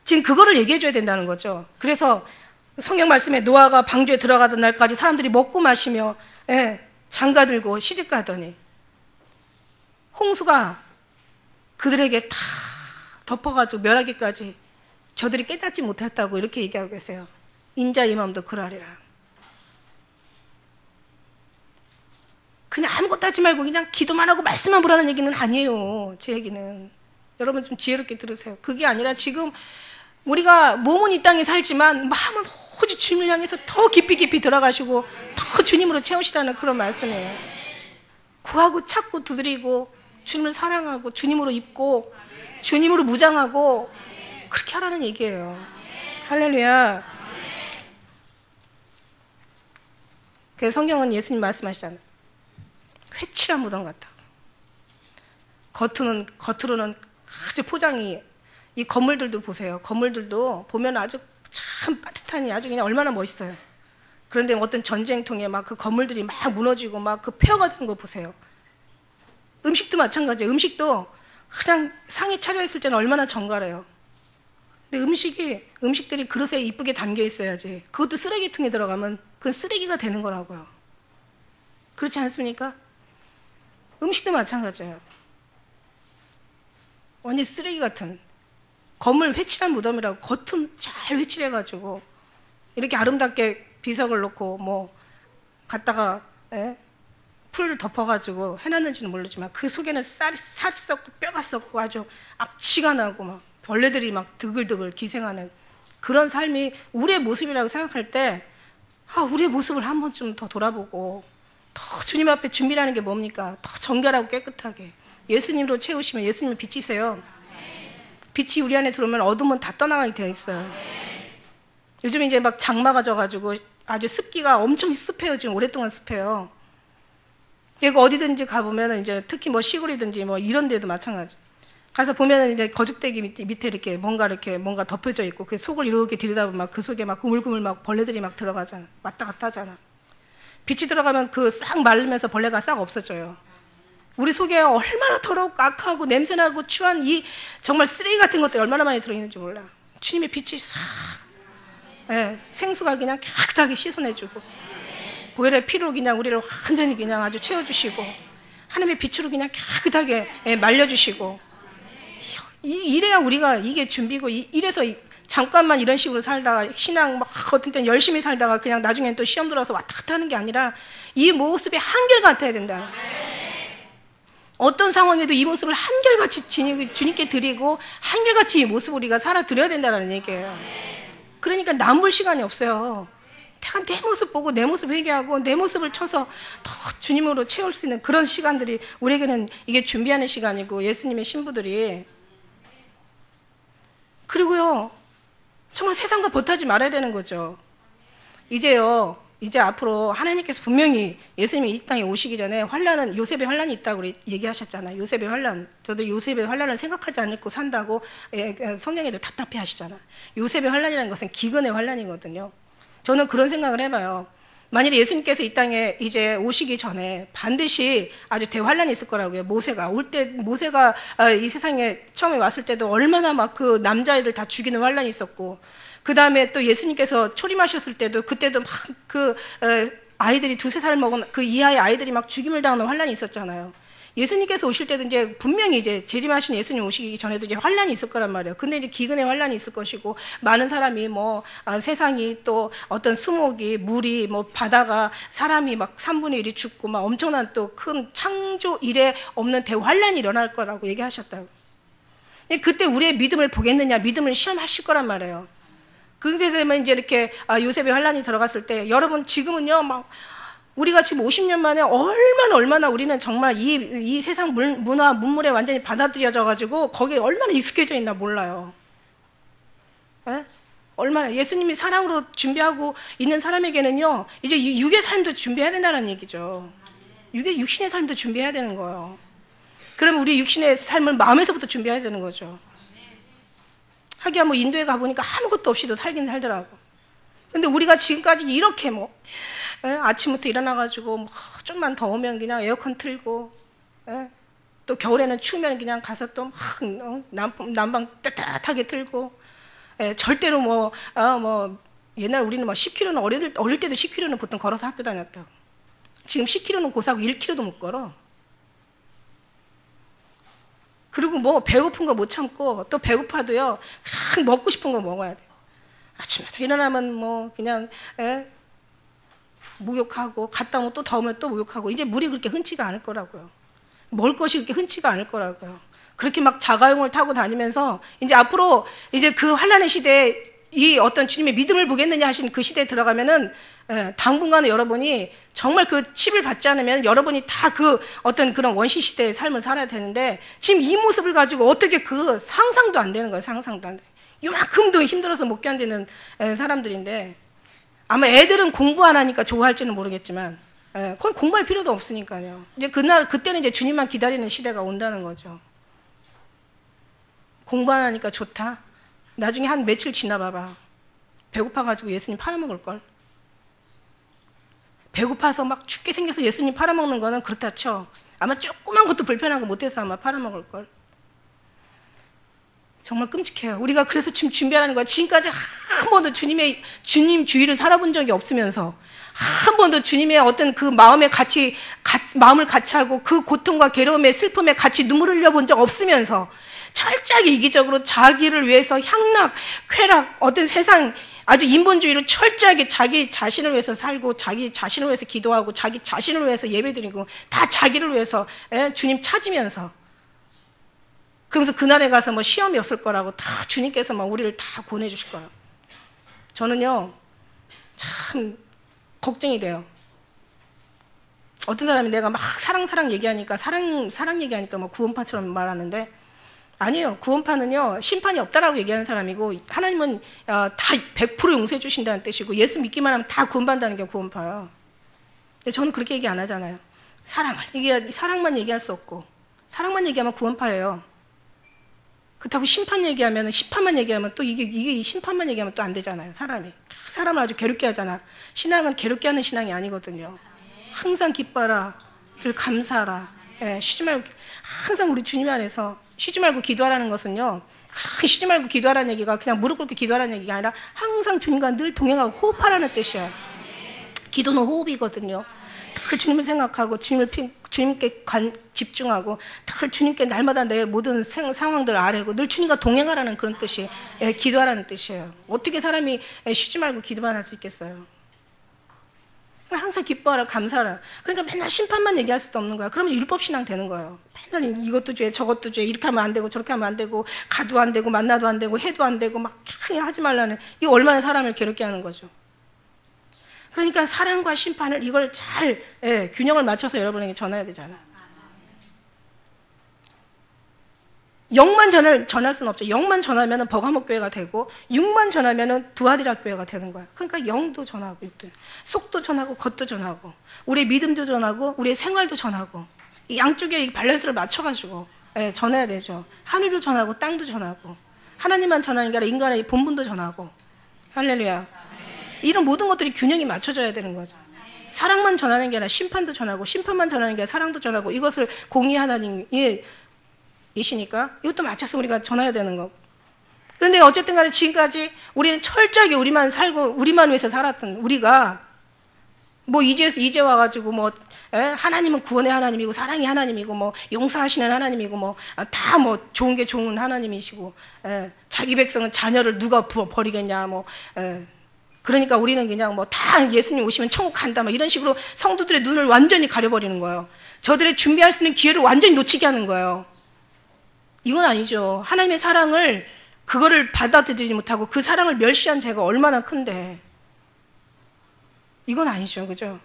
지금 그거를 얘기해 줘야 된다는 거죠. 그래서 성경 말씀에 노아가 방주에 들어가던 날까지 사람들이 먹고 마시며 장가들고 시집가더니 홍수가 그들에게 다 덮어가지고 멸하기까지 저들이 깨닫지 못했다고 이렇게 얘기하고 계세요. 인자의 마음도 그러하리라. 그냥 아무것도 하지 말고 그냥 기도만 하고 말씀만 보라는 얘기는 아니에요. 제 얘기는. 여러분 좀 지혜롭게 들으세요. 그게 아니라 지금 우리가 몸은 이 땅에 살지만 마음은 오직 주님을 향해서 더 깊이 들어가시고 더 주님으로 채우시라는 그런 말씀이에요. 구하고 찾고 두드리고 주님을 사랑하고 주님으로 입고 주님으로 무장하고 그렇게 하라는 얘기예요. 할렐루야. 그래서 성경은 예수님 말씀하시잖아요. 회칠한 무덤 같다. 겉으로는 아주 포장이, 이 건물들도 보세요. 건물들도 보면 아주 참 따뜻하니 아주 그냥 얼마나 멋있어요. 그런데 어떤 전쟁통에 막 그 건물들이 막 무너지고 막 그 폐허가 되는 거 보세요. 음식도 마찬가지예요. 음식도 그냥 상에 차려있을 때는 얼마나 정갈해요. 근데 음식들이 그릇에 이쁘게 담겨 있어야지. 그것도 쓰레기통에 들어가면 그건 쓰레기가 되는 거라고요. 그렇지 않습니까? 음식도 마찬가지예요. 완전 쓰레기 같은 건물 회칠한 무덤이라고 겉은 잘 회칠해가지고 이렇게 아름답게 비석을 놓고 뭐 갖다가 풀을 덮어가지고 해놨는지는 모르지만 그 속에는 살이 썩고 뼈가 썩고 아주 악취가 나고 막 벌레들이 막 드글드글 기생하는 그런 삶이 우리의 모습이라고 생각할 때 우리의 모습을 한 번쯤 더 돌아보고 더 주님 앞에 준비라는 게 뭡니까? 더 정결하고 깨끗하게 예수님으로 채우시면 예수님은 빛이세요. 빛이 우리 안에 들어오면 어둠은 다 떠나가게 되어 있어요. 요즘 이제 막 장마가 져가지고 아주 습기가 엄청 습해요. 지금 오랫동안 습해요. 여기 어디든지 가보면 이제 특히 뭐 시골이든지 뭐 이런 데도 마찬가지. 가서 보면은 이제 거죽대기 밑에 이렇게 뭔가 덮여져 있고 그 속을 이렇게 들여다보면 막 그 속에 막 구물구물 막 벌레들이 막 들어가잖아. 왔다 갔다 하잖아. 빛이 들어가면 그 싹 마르면서 벌레가 싹 없어져요. 우리 속에 얼마나 더럽고 악하고 냄새나고 추한 이 정말 쓰레기 같은 것들이 얼마나 많이 들어있는지 몰라. 주님의 빛이 싹 생수가 그냥 깨끗하게 씻어내주고 보혈의 피로 그냥 우리를 완전히 그냥 아주 채워주시고 하나님의 빛으로 그냥 깨끗하게 말려주시고 이래야 우리가 이게 준비고 이래서 잠깐만 이런 식으로 살다가 신앙 막 어떤 때는 열심히 살다가 그냥 나중엔 또 시험 들어서 왔다 갔다 하는 게 아니라 이 모습이 한결같아야 된다. 어떤 상황에도 이 모습을 한결같이 주님께 드리고 한결같이 이 모습을 우리가 살아드려야 된다는 얘기예요. 그러니까 남을 시간이 없어요. 내가 내 모습 보고 내 모습 회개하고 내 모습을 쳐서 더 주님으로 채울 수 있는 그런 시간들이 우리에게는 이게 준비하는 시간이고 예수님의 신부들이 그리고요 정말 세상과 버타지 말아야 되는 거죠. 이제 앞으로 하나님께서 분명히 예수님이 이 땅에 오시기 전에 환란은 요셉의 환란이 있다고 얘기하셨잖아요. 요셉의 환란. 저도 요셉의 환란을 생각하지 않고 산다고 성경에도 답답해 하시잖아요. 요셉의 환란이라는 것은 기근의 환란이거든요. 저는 그런 생각을 해봐요. 만일에 예수님께서 이 땅에 이제 오시기 전에 반드시 아주 대환란이 있을 거라고요. 모세가 이 세상에 처음에 왔을 때도 얼마나 막 그 남자애들 다 죽이는 환란이 있었고 그 다음에 또 예수님께서 초림하셨을 때도 그때도 막 그 아이들이 2-3살 먹은 그 이하의 아이들이 막 죽임을 당하는 환란이 있었잖아요. 예수님께서 오실 때도 이제 분명히 이제 재림하신 예수님 오시기 전에도 이제 환란이 있을 거란 말이에요. 근데 이제 기근의 환란이 있을 것이고 많은 사람이 세상이 또 어떤 수목이 물이 바다가 사람이 막 3분의 1이 죽고 막 엄청난 또 큰 창조 이래 없는 대환란이 일어날 거라고 얘기하셨다고. 그때 우리의 믿음을 보겠느냐 믿음을 시험하실 거란 말이에요. 그렇게 되면 이제 이렇게 요셉의 환란이 들어갔을 때 여러분 지금은요 막 우리가 지금 50년 만에 얼마나 우리는 정말 이 세상 문화 문물에 완전히 받아들여져 가지고 거기에 얼마나 익숙해져 있나 몰라요. 얼마나 예수님이 사랑으로 준비하고 있는 사람에게는요 이제 육의 삶도 준비해야 된다는 얘기죠. 육신의 삶도 준비해야 되는 거예요. 그러면 우리 육신의 삶을 마음에서부터 준비해야 되는 거죠. 하기야 뭐 인도에 가보니까 아무것도 없이도 살긴 살더라고. 근데 우리가 지금까지 이렇게 뭐 아침부터 일어나가지고 뭐 좀만 더우면 그냥 에어컨 틀고, 또 겨울에는 추우면 그냥 가서 또 막 난방 따뜻하게 틀고, 절대로 뭐 옛날 우리는 막 10km는 어릴 때도 10km는 보통 걸어서 학교 다녔다고. 지금 10km는 고사하고 1km도 못 걸어. 그리고 뭐 배고픈 거 못 참고, 또 배고파도요 그냥 먹고 싶은 거 먹어야 돼. 아침부터 일어나면 뭐 그냥 목욕하고, 갔다 오면 또 더우면 또 목욕하고. 이제 물이 그렇게 흔치가 않을 거라고요. 먹을 것이 그렇게 흔치가 않을 거라고요. 그렇게 막 자가용을 타고 다니면서 이제 앞으로 이제 그 환란의 시대에 이 어떤 주님의 믿음을 보겠느냐 하신 그 시대에 들어가면은 당분간은 여러분이 정말 그 칩을 받지 않으면 여러분이 다 그 어떤 그런 원시 시대의 삶을 살아야 되는데, 지금 이 모습을 가지고 어떻게 그 상상도 안 되는 거예요. 상상도 안 돼. 이만큼도 힘들어서 못 견디는 사람들인데, 아마 애들은 공부 안 하니까 좋아할지는 모르겠지만 거의 공부할 필요도 없으니까요. 이제 그때는 이제 주님만 기다리는 시대가 온다는 거죠. 공부 안 하니까 좋다. 나중에 한 며칠 지나봐봐. 배고파가지고 예수님 팔아먹을 걸. 배고파서 막 죽게 생겨서 예수님 팔아먹는 거는 그렇다 쳐. 아마 조그만 것도 불편한 거 못해서 아마 팔아먹을 걸. 정말 끔찍해요. 우리가 그래서 지금 준비하라는 거야. 지금까지 한 번도 주님 주의를 살아본 적이 없으면서, 한 번도 주님의 어떤 그 마음을 같이 하고, 그 고통과 괴로움에 슬픔에 같이 눈물을 흘려본 적 없으면서, 철저하게 이기적으로 자기를 위해서 향락, 쾌락, 어떤 세상 아주 인본주의로 철저하게 자기 자신을 위해서 살고, 자기 자신을 위해서 기도하고, 자기 자신을 위해서 예배드리고, 다 자기를 위해서 주님 찾으면서, 그러면서 그날에 가서 뭐 시험이 없을 거라고 다 주님께서 막 우리를 다 보내주실 거예요. 저는요 참 걱정이 돼요. 어떤 사람이 내가 막 사랑 얘기하니까, 사랑 얘기하니까 뭐 구원파처럼 말하는데, 아니에요. 구원파는요 심판이 없다라고 얘기하는 사람이고, 하나님은 다 100% 용서해 주신다는 뜻이고, 예수 믿기만 하면 다 구원받는다는 게 구원파예요. 근데 저는 그렇게 얘기 안 하잖아요. 사랑만 얘기할 수 없고, 사랑만 얘기하면 구원파예요. 그렇다고 심판 얘기하면, 심판만 얘기하면 또 이게 심판만 얘기하면 또 안 되잖아요. 사람을 아주 괴롭게 하잖아. 신앙은 괴롭게 하는 신앙이 아니거든요. 항상 기뻐라, 늘 감사하라. 쉬지 말고, 항상 우리 주님 안에서 쉬지 말고 기도하라는 것은요, 쉬지 말고 기도하라는 얘기가 그냥 무릎 꿇고 기도하라는 얘기가 아니라 항상 주님과 늘 동행하고 호흡하라는 뜻이에요. 기도는 호흡이거든요. 늘 주님을 생각하고, 주님께 집중하고, 늘 주님께 날마다 내 모든 상황들을 아뢰고, 늘 주님과 동행하라는 그런 뜻이, 기도하라는 뜻이에요. 어떻게 사람이 쉬지 말고 기도만 할 수 있겠어요? 항상 기뻐하라, 감사하라. 그러니까 맨날 심판만 얘기할 수도 없는 거야. 그러면 율법신앙 되는 거예요. 맨날 이것도 죄, 저것도 죄, 이렇게 하면 안 되고, 저렇게 하면 안 되고, 가도 안 되고, 만나도 안 되고, 해도 안 되고, 막 하지 말라는, 이거 얼마나 사람을 괴롭게 하는 거죠. 그러니까 사랑과 심판을 이걸 잘 균형을 맞춰서 여러분에게 전해야 되잖아요. 영만 전할 수는 없죠. 영만 전하면 버가목 교회가 되고, 육만 전하면 두아디라 교회가 되는 거야. 그러니까 영도 전하고, 육도, 속도 전하고, 겉도 전하고, 우리의 믿음도 전하고, 우리의 생활도 전하고, 이 양쪽에 밸런스를 맞춰가지고 전해야 되죠. 하늘도 전하고, 땅도 전하고, 하나님만 전하는 게 아니라 인간의 본분도 전하고. 할렐루야. 이런 모든 것들이 균형이 맞춰져야 되는 거죠. 사랑만 전하는 게 아니라 심판도 전하고, 심판만 전하는 게 아니라 사랑도 전하고, 이것을 공의 하나님이 이시니까 이것도 맞춰서 우리가 전해야 되는 거고. 그런데 어쨌든 간에 지금까지 우리는 철저하게 우리만 살고, 우리만 위해서 살았던 우리가 뭐 이제 와가지고 뭐 하나님은 구원의 하나님이고, 사랑의 하나님이고, 뭐 용서하시는 하나님이고, 뭐 다 뭐 좋은 게 좋은 하나님이시고, 자기 백성은 자녀를 누가 버리겠냐, 뭐 그러니까 우리는 그냥 뭐 다 예수님 오시면 천국 간다, 막 이런 식으로 성도들의 눈을 완전히 가려버리는 거예요. 저들의 준비할 수 있는 기회를 완전히 놓치게 하는 거예요. 이건 아니죠. 하나님의 사랑을, 그거를 받아들이지 못하고 그 사랑을 멸시한 죄가 얼마나 큰데. 이건 아니죠. 그죠?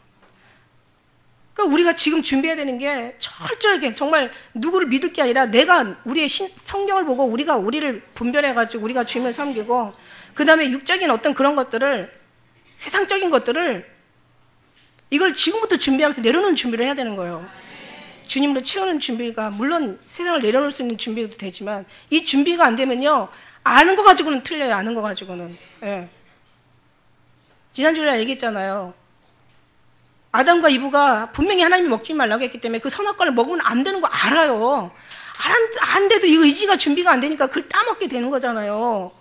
그러니까 우리가 지금 준비해야 되는 게 철저하게 정말 누구를 믿을 게 아니라, 내가 우리의 성경을 보고 우리를 분별해가지고 우리가 주님을 섬기고, 그 다음에 육적인 어떤 그런 것들을, 세상적인 것들을, 이걸 지금부터 준비하면서 내려놓는 준비를 해야 되는 거예요. 주님으로 채우는 준비가 물론 세상을 내려놓을 수 있는 준비도 되지만 이 준비가 안 되면요. 아는 거 가지고는 틀려요. 아는 거 가지고는. 예. 지난주에 얘기했잖아요. 아담과 이브가 분명히 하나님이 먹지 말라고 했기 때문에 그 선악과를 먹으면 안 되는 거 알아요. 안 돼도 이 의지가 준비가 안 되니까 그걸 따먹게 되는 거잖아요.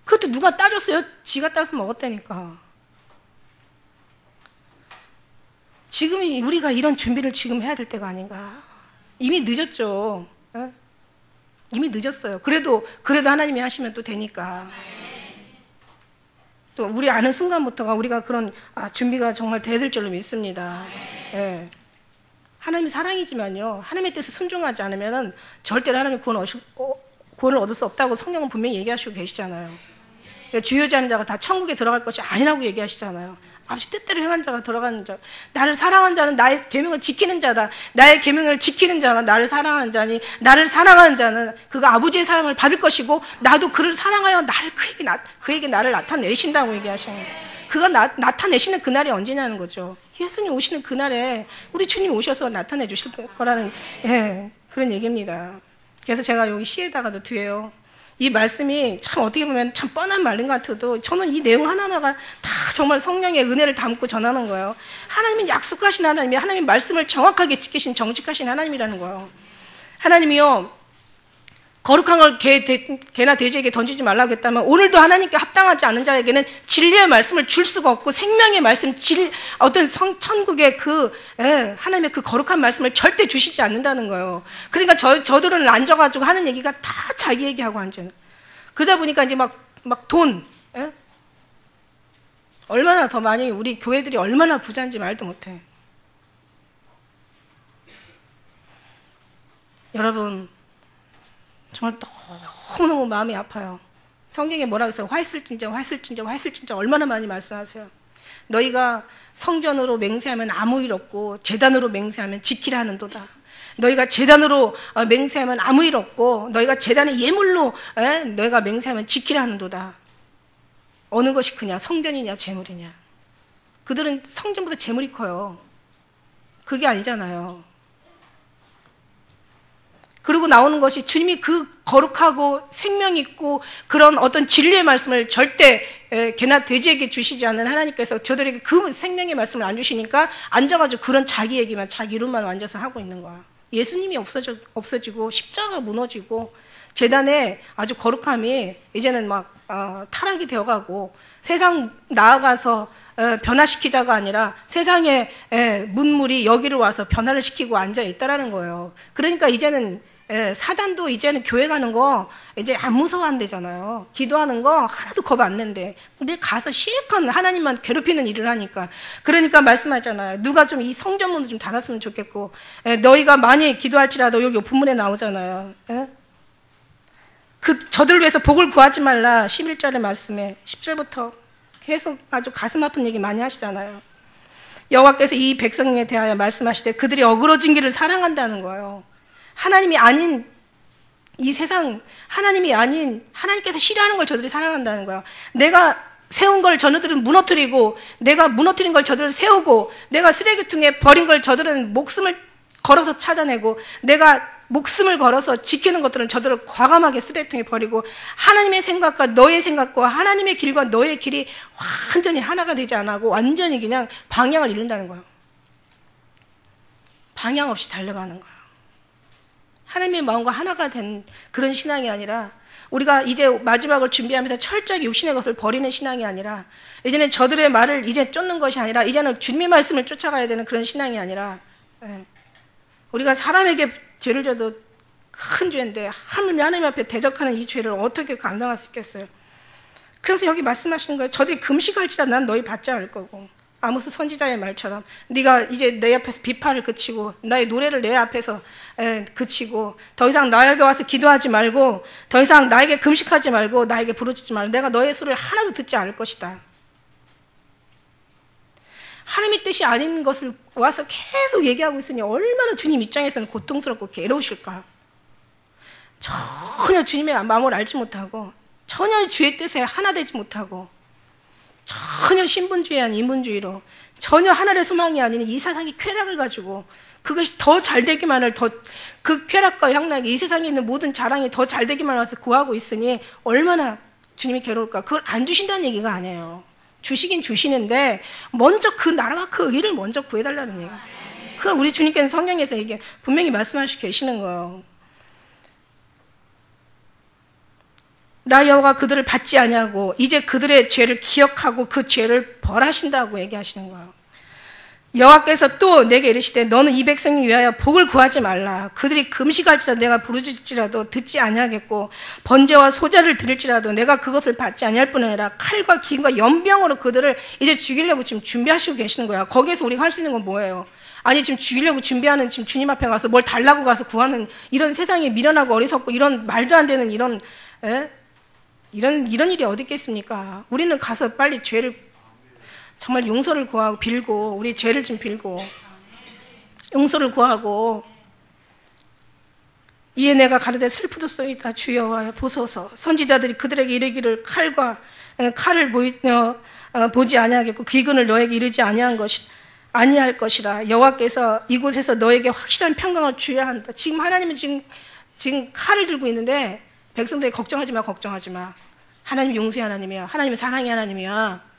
그것도 누가 따줬어요? 지가 따서 먹었다니까. 지금 우리가 이런 준비를 지금 해야 될 때가 아닌가. 이미 늦었죠. 에? 이미 늦었어요. 그래도 하나님이 하시면 또 되니까. 또 우리 아는 순간부터가 우리가 그런 준비가 정말 돼야 될 줄로 믿습니다. 예. 하나님이 사랑이지만요. 하나님의 뜻에 순종하지 않으면 절대로 하나님 구원을 얻을 수 없다고 성경은 분명히 얘기하시고 계시잖아요. 주의하지 않는 자가 다 천국에 들어갈 것이 아니라고 얘기하시잖아요. 아버지 뜻대로 행한 자가 들어가는 자. 나를 사랑하는 자는 나의 계명을 지키는 자다. 나의 계명을 지키는 자가 나를 사랑하는 자니 나를 사랑하는 자는 그가 아버지의 사랑을 받을 것이고 나도 그를 사랑하여 그에게 나를 나타내신다고 얘기하시는 거예요. 그가 나타내시는 그날이 언제냐는 거죠. 예수님 오시는 그날에 우리 주님 오셔서 나타내 주실 거라는 그런 얘기입니다. 그래서 제가 여기 시에다가도 뒤에요. 이 말씀이 참 어떻게 보면 참 뻔한 말인 것 같아도 저는 이 내용 하나하나가 다 정말 성령의 은혜를 담고 전하는 거예요. 하나님은 약속하신 하나님이 하나님 말씀을 정확하게 지키신 정직하신 하나님이라는 거예요. 하나님이요. 거룩한 걸 개나 돼지에게 던지지 말라고 했다면 오늘도 하나님께 합당하지 않은 자에게는 진리의 말씀을 줄 수가 없고 생명의 말씀, 어떤 천국의 하나님의 그 거룩한 말씀을 절대 주시지 않는다는 거예요. 그러니까 저들은 앉아가지고 하는 얘기가 다 자기 얘기하고 앉아요. 그러다 보니까 이제 막 돈, 얼마나 더 많이 우리 교회들이 얼마나 부자인지 말도 못해. 여러분 정말 너무너무 마음이 아파요. 성경에 뭐라고 했어요? 화했을진저 얼마나 많이 말씀하세요. 너희가 성전으로 맹세하면 아무 일 없고 제단으로 맹세하면 지키라 하는도다. 너희가 제단으로 맹세하면 아무 일 없고 너희가 제단의 예물로 너희가 맹세하면 지키라 하는도다. 어느 것이 크냐? 성전이냐 재물이냐? 그들은 성전보다 재물이 커요. 그게 아니잖아요. 그리고 나오는 것이 주님이 그 거룩하고 생명 있고 그런 어떤 진리의 말씀을 절대 개나 돼지에게 주시지 않는 하나님께서 저들에게 그 생명의 말씀을 안 주시니까 앉아가지고 그런 자기 얘기만 자기 이름만 앉아서 하고 있는 거야. 예수님이 없어지고 십자가가 무너지고 제단의 아주 거룩함이 이제는 막 타락이 되어가고 세상 나아가서 변화시키자가 아니라 세상의 문물이 여기를 와서 변화를 시키고 앉아 있다라는 거예요. 그러니까 이제는 사단도 이제는 교회 가는 거 이제 안 무서워한대잖아요. 기도하는 거 하나도 겁 안 낸대. 근데 가서 실컷 하나님만 괴롭히는 일을 하니까. 그러니까 말씀하잖아요. 누가 좀 이 성전문을 좀 닫았으면 좋겠고 너희가 많이 기도할지라도 여기 본문에 나오잖아요. 저들 위해서 복을 구하지 말라. 11절의 말씀에 10절부터 계속 아주 가슴 아픈 얘기 많이 하시잖아요. 여호와께서 이 백성에 대하여 말씀하시되 그들이 어그러진 길을 사랑한다는 거예요. 하나님이 아닌 이 세상, 하나님이 아닌 하나님께서 싫어하는 걸 저들이 사랑한다는 거예요. 내가 세운 걸 저들은 무너뜨리고 내가 무너뜨린 걸 저들은 세우고 내가 쓰레기통에 버린 걸 저들은 목숨을 걸어서 찾아내고 내가 목숨을 걸어서 지키는 것들은 저들을 과감하게 쓰레기통에 버리고 하나님의 생각과 너의 생각과 하나님의 길과 너의 길이 완전히 하나가 되지 않고 완전히 그냥 방향을 잃는다는 거예요. 방향 없이 달려가는 거예요. 하나님의 마음과 하나가 된 그런 신앙이 아니라 우리가 이제 마지막을 준비하면서 철저하게 육신의 것을 버리는 신앙이 아니라 이제는 저들의 말을 이제 쫓는 것이 아니라 이제는 주님의 말씀을 쫓아가야 되는 그런 신앙이 아니라 우리가 사람에게 죄를 져도 큰 죄인데 하나님 앞에 대적하는 이 죄를 어떻게 감당할 수 있겠어요? 그래서 여기 말씀하시는 거예요. 저들이 금식할지라 난 너희 받지 않을 거고 아모스 선지자의 말처럼 네가 이제 내 앞에서 비판을 그치고 나의 노래를 내 앞에서 그치고 더 이상 나에게 와서 기도하지 말고 더 이상 나에게 금식하지 말고 나에게 부르짖지 말고 내가 너의 소리를 하나도 듣지 않을 것이다. 하나님의 뜻이 아닌 것을 와서 계속 얘기하고 있으니 얼마나 주님 입장에서는 고통스럽고 괴로우실까. 전혀 주님의 마음을 알지 못하고 전혀 주의 뜻에 하나 되지 못하고 전혀 신분주의 아닌 인분주의로 전혀 하늘의 소망이 아닌 이 세상의 쾌락을 가지고 그것이 더 잘 되기만을 그 쾌락과 향락이 이 세상에 있는 모든 자랑이 더 잘 되기만 해서 구하고 있으니 얼마나 주님이 괴로울까. 그걸 안 주신다는 얘기가 아니에요. 주시긴 주시는데 먼저 그 나라와 그 의를 먼저 구해달라는 얘기예요. 그걸 우리 주님께서 성경에서 이게 분명히 말씀하시고 계시는 거예요. 나 여호와가 그들을 받지 아니하고 이제 그들의 죄를 기억하고 그 죄를 벌하신다고 얘기하시는 거예요. 여호와께서 또 내게 이르시되 너는 이 백성이 위하여 복을 구하지 말라. 그들이 금식할지라도 내가 부르짖을지라도 듣지 아니하겠고 번제와 소제를 드릴지라도 내가 그것을 받지 아니할 뿐 아니라 칼과 기근과 연병으로 그들을 이제 죽이려고 지금 준비하시고 계시는 거야. 거기에서 우리가 할 수 있는 건 뭐예요? 아니 지금 죽이려고 준비하는 지금 주님 앞에 가서 뭘 달라고 가서 구하는 이런 세상에 미련하고 어리석고 이런 말도 안 되는 이런 일이 어디 있겠습니까? 우리는 가서 빨리 죄를 정말 용서를 구하고 빌고 우리 죄를 좀 빌고 용서를 구하고 이에 내가 가로되 슬프도소이다 주여와 보소서. 선지자들이 그들에게 이르기를 칼을 보지 아니하겠고 기근을 너에게 이르지 아니할 것이라. 여호와께서 이곳에서 너에게 확실한 평강을 주어야 한다. 지금 하나님은 지금 칼을 들고 있는데 백성들이 걱정하지 마. 하나님 용서의 하나님이야. 하나님은 사랑의 하나님이야.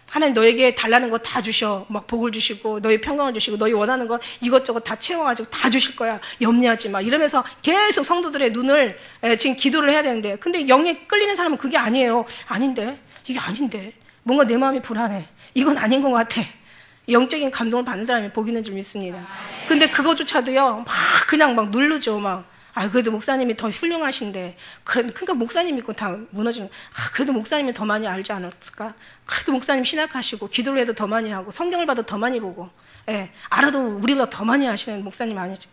하나님 너에게 달라는 거 다 주셔. 막 복을 주시고 너희 평강을 주시고 너희 원하는 거 이것저것 다 채워가지고 다 주실 거야. 염려하지 마. 이러면서 계속 성도들의 눈을 지금 기도를 해야 되는데 근데 영에 끌리는 사람은 그게 아니에요. 이게 아닌데 뭔가 내 마음이 불안해. 이건 아닌 것 같아. 영적인 감동을 받는 사람이 복 있는 줄 믿습니다. 근데 그거조차도요 그냥 막 누르죠. 그래도 목사님이 더 훌륭하신데 그러니까 목사님 믿고 다 무너지는. 그래도 목사님이 더 많이 알지 않았을까? 그래도 목사님 신학하시고 기도를 해도 더 많이 하고 성경을 봐도 더 많이 보고 알아도 우리보다 더 많이 하시는 목사님 아니지.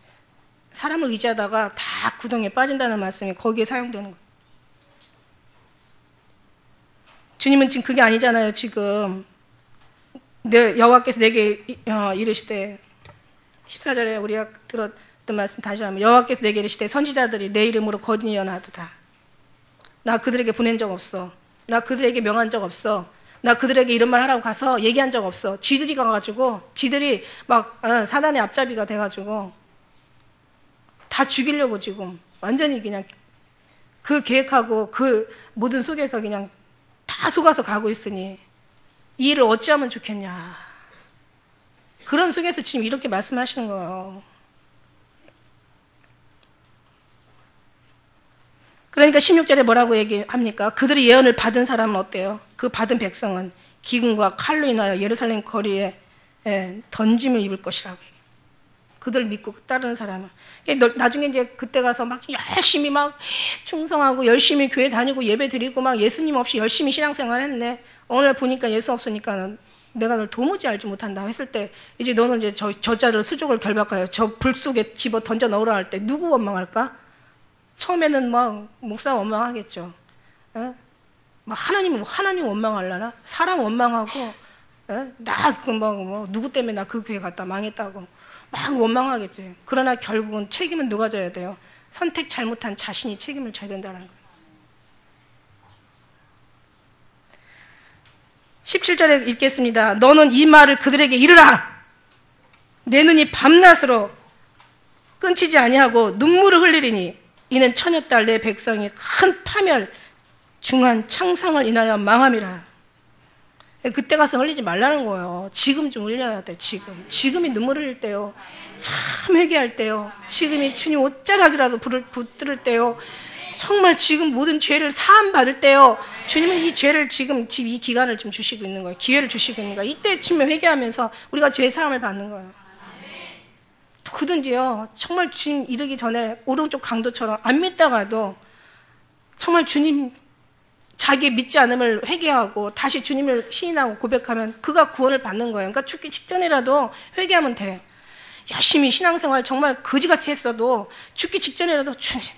사람을 의지하다가 다 구덩이에 빠진다는 말씀이 거기에 사용되는 거예요. 주님은 지금 그게 아니잖아요. 지금 여호와께서 내게 이르시되 14절에 우리가 들었던 말씀 다시 한번 여호와께서 내게 이르시되 선지자들이 내 이름으로 거듭이 연하도다. 나 그들에게 보낸 적 없어. 나 그들에게 명한 적 없어. 나 그들에게 이런 말 하라고 가서 얘기한 적 없어. 지들이 가가지고 지들이 막 사단의 앞잡이가 돼가지고 다 죽이려고 지금 완전히 그냥 그 계획하고 그 모든 속에서 그냥 다 속아서 가고 있으니 이 일을 어찌하면 좋겠냐. 그런 속에서 지금 이렇게 말씀하시는 거예요. 그러니까 16절에 뭐라고 얘기합니까? 그들이 예언을 받은 사람은 어때요? 그 받은 백성은 기근과 칼로 인하여 예루살렘 거리에 던짐을 입을 것이라고 얘기해요. 그들 믿고 따르는 사람은. 나중에 이제 그때 가서 막 열심히 막 충성하고 열심히 교회 다니고 예배 드리고 막 예수님 없이 열심히 신앙생활 했네. 어느 날 보니까 예수 없으니까 내가 널 도무지 알지 못한다 했을 때 이제 너는 이제 저자를 수족을 결박하여 저 불 속에 집어 던져 넣으라 할 때 누구 원망할까? 처음에는 막 목사 원망하겠죠. 막 하나님 원망하려나? 사람 원망하고 나 누구 때문에 나 그 교회 갔다 망했다고 막 원망하겠지. 그러나 결국은 책임은 누가 져야 돼요? 선택 잘못한 자신이 책임을 져야 된다는 거예요. 17절에 읽겠습니다. 너는 이 말을 그들에게 이르라. 내 눈이 밤낮으로 끊치지 아니하고 눈물을 흘리리니 이는 처녀딸 내 백성이 큰 파멸 중한 창상을 인하여 망함이라. 그때 가서 흘리지 말라는 거예요. 지금 좀 흘려야 돼. 지금이 눈물 흘릴 때요. 참 회개할 때요. 지금이 주님 옷자락이라도 붙들 때요. 정말 지금 모든 죄를 사함 받을 때요. 주님은 이 죄를 지금 이 기간을 좀 주시고 있는 거예요. 기회를 주시고 있는 거예요. 이때쯤에 회개하면서 우리가 죄 사함을 받는 거예요. 누구든지요. 정말 주님 이르기 전에 오른쪽 강도처럼 안 믿다가도 정말 주님 자기 믿지 않음을 회개하고 다시 주님을 시인하고 고백하면 그가 구원을 받는 거예요. 그러니까 죽기 직전이라도 회개하면 돼. 열심히 신앙생활 정말 거지같이 했어도 죽기 직전이라도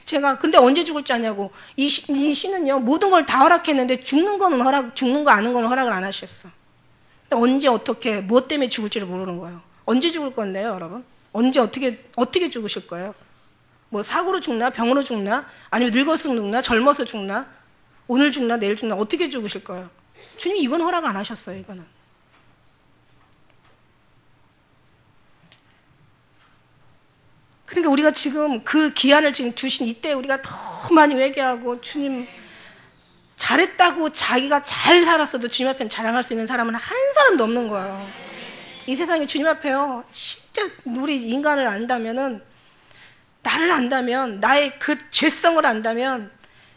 제가 근데 언제 죽을지 아냐고. 이 신은요 모든 걸 다 허락했는데 죽는 거 아는 거는 허락을 안 하셨어. 근데 언제 어떻게 무엇 때문에 죽을지를 모르는 거예요. 언제 죽을 건데요, 여러분? 언제 어떻게 죽으실 거예요? 뭐 사고로 죽나, 병으로 죽나, 아니면 늙어서 죽나, 젊어서 죽나, 오늘 죽나, 내일 죽나, 어떻게 죽으실 거예요? 주님 이건 허락 안 하셨어요, 이거는. 그러니까 우리가 지금 그 기한을 지금 주신 이때 우리가 더 많이 회개하고 주님 잘했다고 자기가 잘 살았어도 주님 앞에 자랑할 수 있는 사람은 한 사람도 없는 거예요. 이 세상에 주님 앞에요. 진짜 우리 인간을 안다면은, 나를 안다면, 나의 그 죄성을 안다면,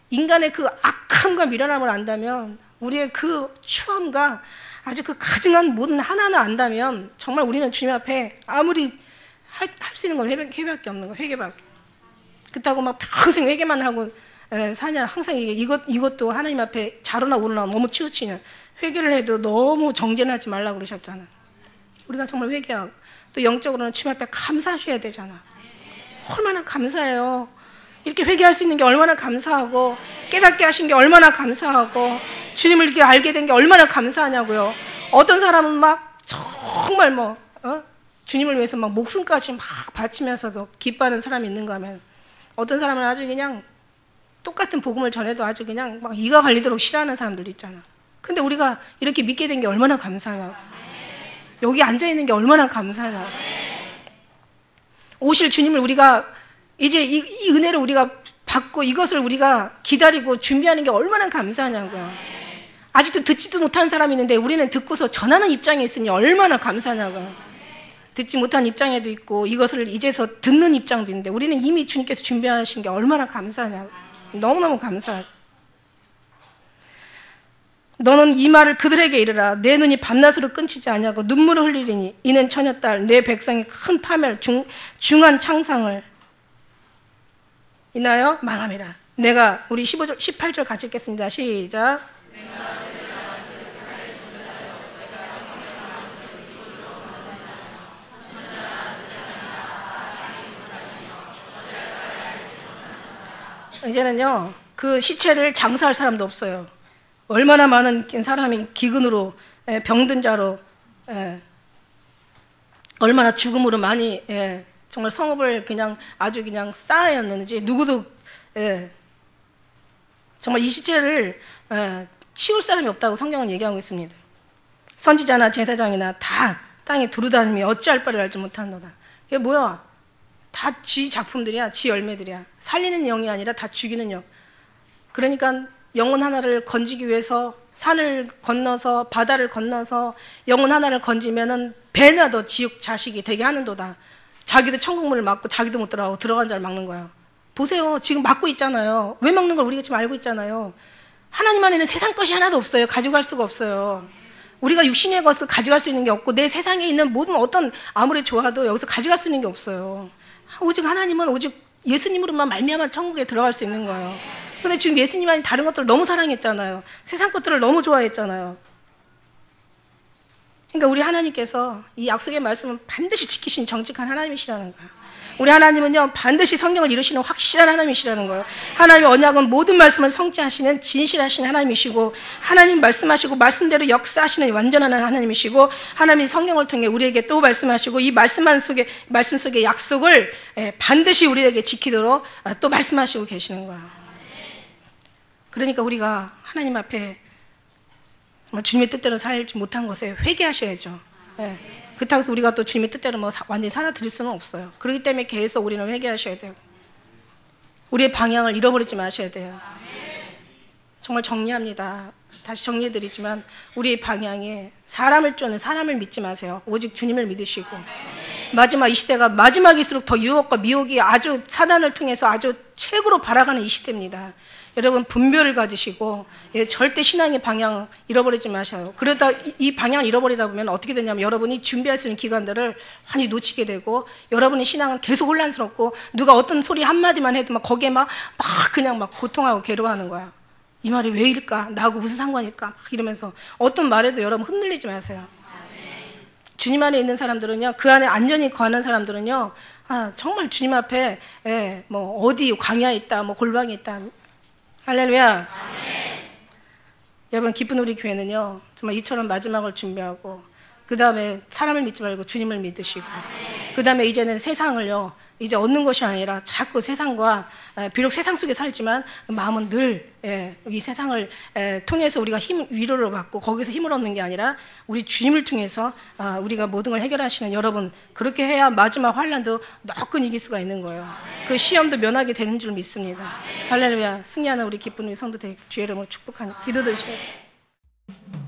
인간의 그 악함과 미련함을 안다면, 우리의 그 추함과 아주 그 가증한 모든 하나는 안다면, 정말 우리는 주님 앞에 아무리 할 수 있는 건 회개밖에 없는 거예요. 회개밖에. 그렇다고 막 평생 회개만 하고 사냐. 항상 이것도 하나님 앞에 자로나 우러나 너무 치우치냐. 회개를 해도 너무 정죄하지 말라고 그러셨잖아. 우리가 정말 회개하고 또 영적으로는 주님 앞에 감사하셔야 되잖아. 얼마나 감사해요. 이렇게 회개할 수 있는 게 얼마나 감사하고, 깨닫게 하신 게 얼마나 감사하고, 주님을 이렇게 알게 된 게 얼마나 감사하냐고요. 어떤 사람은 막 정말 주님을 위해서 막 목숨까지 막 바치면서도 기뻐하는 사람이 있는가 하면, 어떤 사람은 아주 그냥 똑같은 복음을 전해도 아주 그냥 막 이가 갈리도록 싫어하는 사람들도 있잖아. 근데 우리가 이렇게 믿게 된 게 얼마나 감사하냐고. 여기 앉아있는 게 얼마나 감사하냐고. 오실 주님을 우리가 이제 이 은혜를 우리가 받고 이것을 우리가 기다리고 준비하는 게 얼마나 감사하냐고요. 아직도 듣지도 못한 사람이 있는데 우리는 듣고서 전하는 입장에 있으니 얼마나 감사하냐고요. 듣지 못한 입장에도 있고 이것을 이제서 듣는 입장도 있는데 우리는 이미 주님께서 준비하신 게 얼마나 감사하냐고. 너무너무 감사하고. 너는 이 말을 그들에게 이르라. 내 눈이 밤낮으로 끊치지 아니하고 눈물을 흘리리니 이는 처녀딸 내 백성이 큰 파멸 중한 창상을 인하여 망함이라. 내가 우리 15절 18절 같이 읽겠습니다. 시작. 이제는요, 그 시체를 장사할 사람도 없어요. 얼마나 많은 사람이 기근으로, 병든 자로, 얼마나 죽음으로 많이, 정말 성읍을 그냥 아주 그냥 쌓아였는지, 누구도, 정말 이 시체를 치울 사람이 없다고 성경은 얘기하고 있습니다. 선지자나 제사장이나 다 땅에 두루다니며 어찌할 바를 알지 못하노라. 이게 뭐야? 다 지 작품들이야, 지 열매들이야. 살리는 영이 아니라 다 죽이는 영. 그러니까 영혼 하나를 건지기 위해서 산을 건너서 바다를 건너서 영혼 하나를 건지면은 배나 더 지옥 자식이 되게 하는도다. 자기도 천국문을 막고 자기도 못 들어가고 들어간 자를 막는 거야. 보세요, 지금 막고 있잖아요. 왜 막는 걸 우리가 지금 알고 있잖아요. 하나님 안에는 세상 것이 하나도 없어요. 가져갈 수가 없어요. 우리가 육신의 것을 가져갈 수 있는 게 없고 내 세상에 있는 모든 어떤 아무리 좋아도 여기서 가져갈 수 있는 게 없어요. 오직 하나님은 오직 예수님으로만 말미암아 천국에 들어갈 수 있는 거예요. 근데 지금 예수님이 다른 것들을 너무 사랑했잖아요. 세상 것들을 너무 좋아했잖아요. 그러니까 우리 하나님께서 이 약속의 말씀은 반드시 지키신 정직한 하나님이시라는 거예요. 우리 하나님은요, 반드시 성경을 이루시는 확실한 하나님이시라는 거예요. 하나님의 언약은 모든 말씀을 성취하시는 진실하신 하나님이시고, 하나님 말씀하시고 말씀대로 역사하시는 완전한 하나님이시고, 하나님이 성경을 통해 우리에게 또 말씀하시고 이 말씀 속의 약속을 반드시 우리에게 지키도록 또 말씀하시고 계시는 거예요. 그러니까 우리가 하나님 앞에 정말 주님의 뜻대로 살지 못한 것에 회개하셔야죠. 그렇다고 해서 우리가 또 주님의 뜻대로 완전히 살아드릴 수는 없어요. 그렇기 때문에 계속 우리는 회개하셔야 돼요. 우리의 방향을 잃어버리지 마셔야 돼요. 정말 정리합니다. 다시 정리해드리지만 우리의 방향에 사람을 쫓는 사람을 믿지 마세요. 오직 주님을 믿으시고, 마지막 이 시대가 마지막일수록 더 유혹과 미혹이 아주 사단을 통해서 아주 최고로 발아가는 이 시대입니다. 여러분 분별을 가지시고 절대 신앙의 방향 잃어버리지 마셔요. 그러다 이 방향을 잃어버리다 보면 어떻게 되냐면 여러분이 준비할 수 있는 기간들을 많이 놓치게 되고 여러분의 신앙은 계속 혼란스럽고 누가 어떤 소리 한마디만 해도 막 거기에 막 그냥 막 고통하고 괴로워하는 거야. 이 말이 왜 이럴까? 나하고 무슨 상관일까? 막 이러면서 어떤 말에도 여러분 흔들리지 마세요. 주님 안에 있는 사람들은요, 그 안에 안전히 거하는 사람들은요, 정말 주님 앞에 뭐 어디 광야에 있다, 뭐 골방에 있다. 할렐루야. 여러분 기쁜 우리 교회는요, 정말 이처럼 마지막을 준비하고 그 다음에 사람을 믿지 말고 주님을 믿으시고 그 다음에 이제는 세상을요, 이제 얻는 것이 아니라 자꾸 세상과, 비록 세상 속에 살지만 마음은 늘 이 세상을 통해서 우리가 위로를 받고 거기서 힘을 얻는 게 아니라 우리 주님을 통해서 우리가 모든 걸 해결하시는 여러분, 그렇게 해야 마지막 환난도 너끈 이길 수가 있는 거예요. 그 시험도 면하게 되는 줄 믿습니다. 할렐루야. 승리하는 우리 기쁜 우리 성도 될 주의 이름으로 축복하는 기도드리시겠습니다.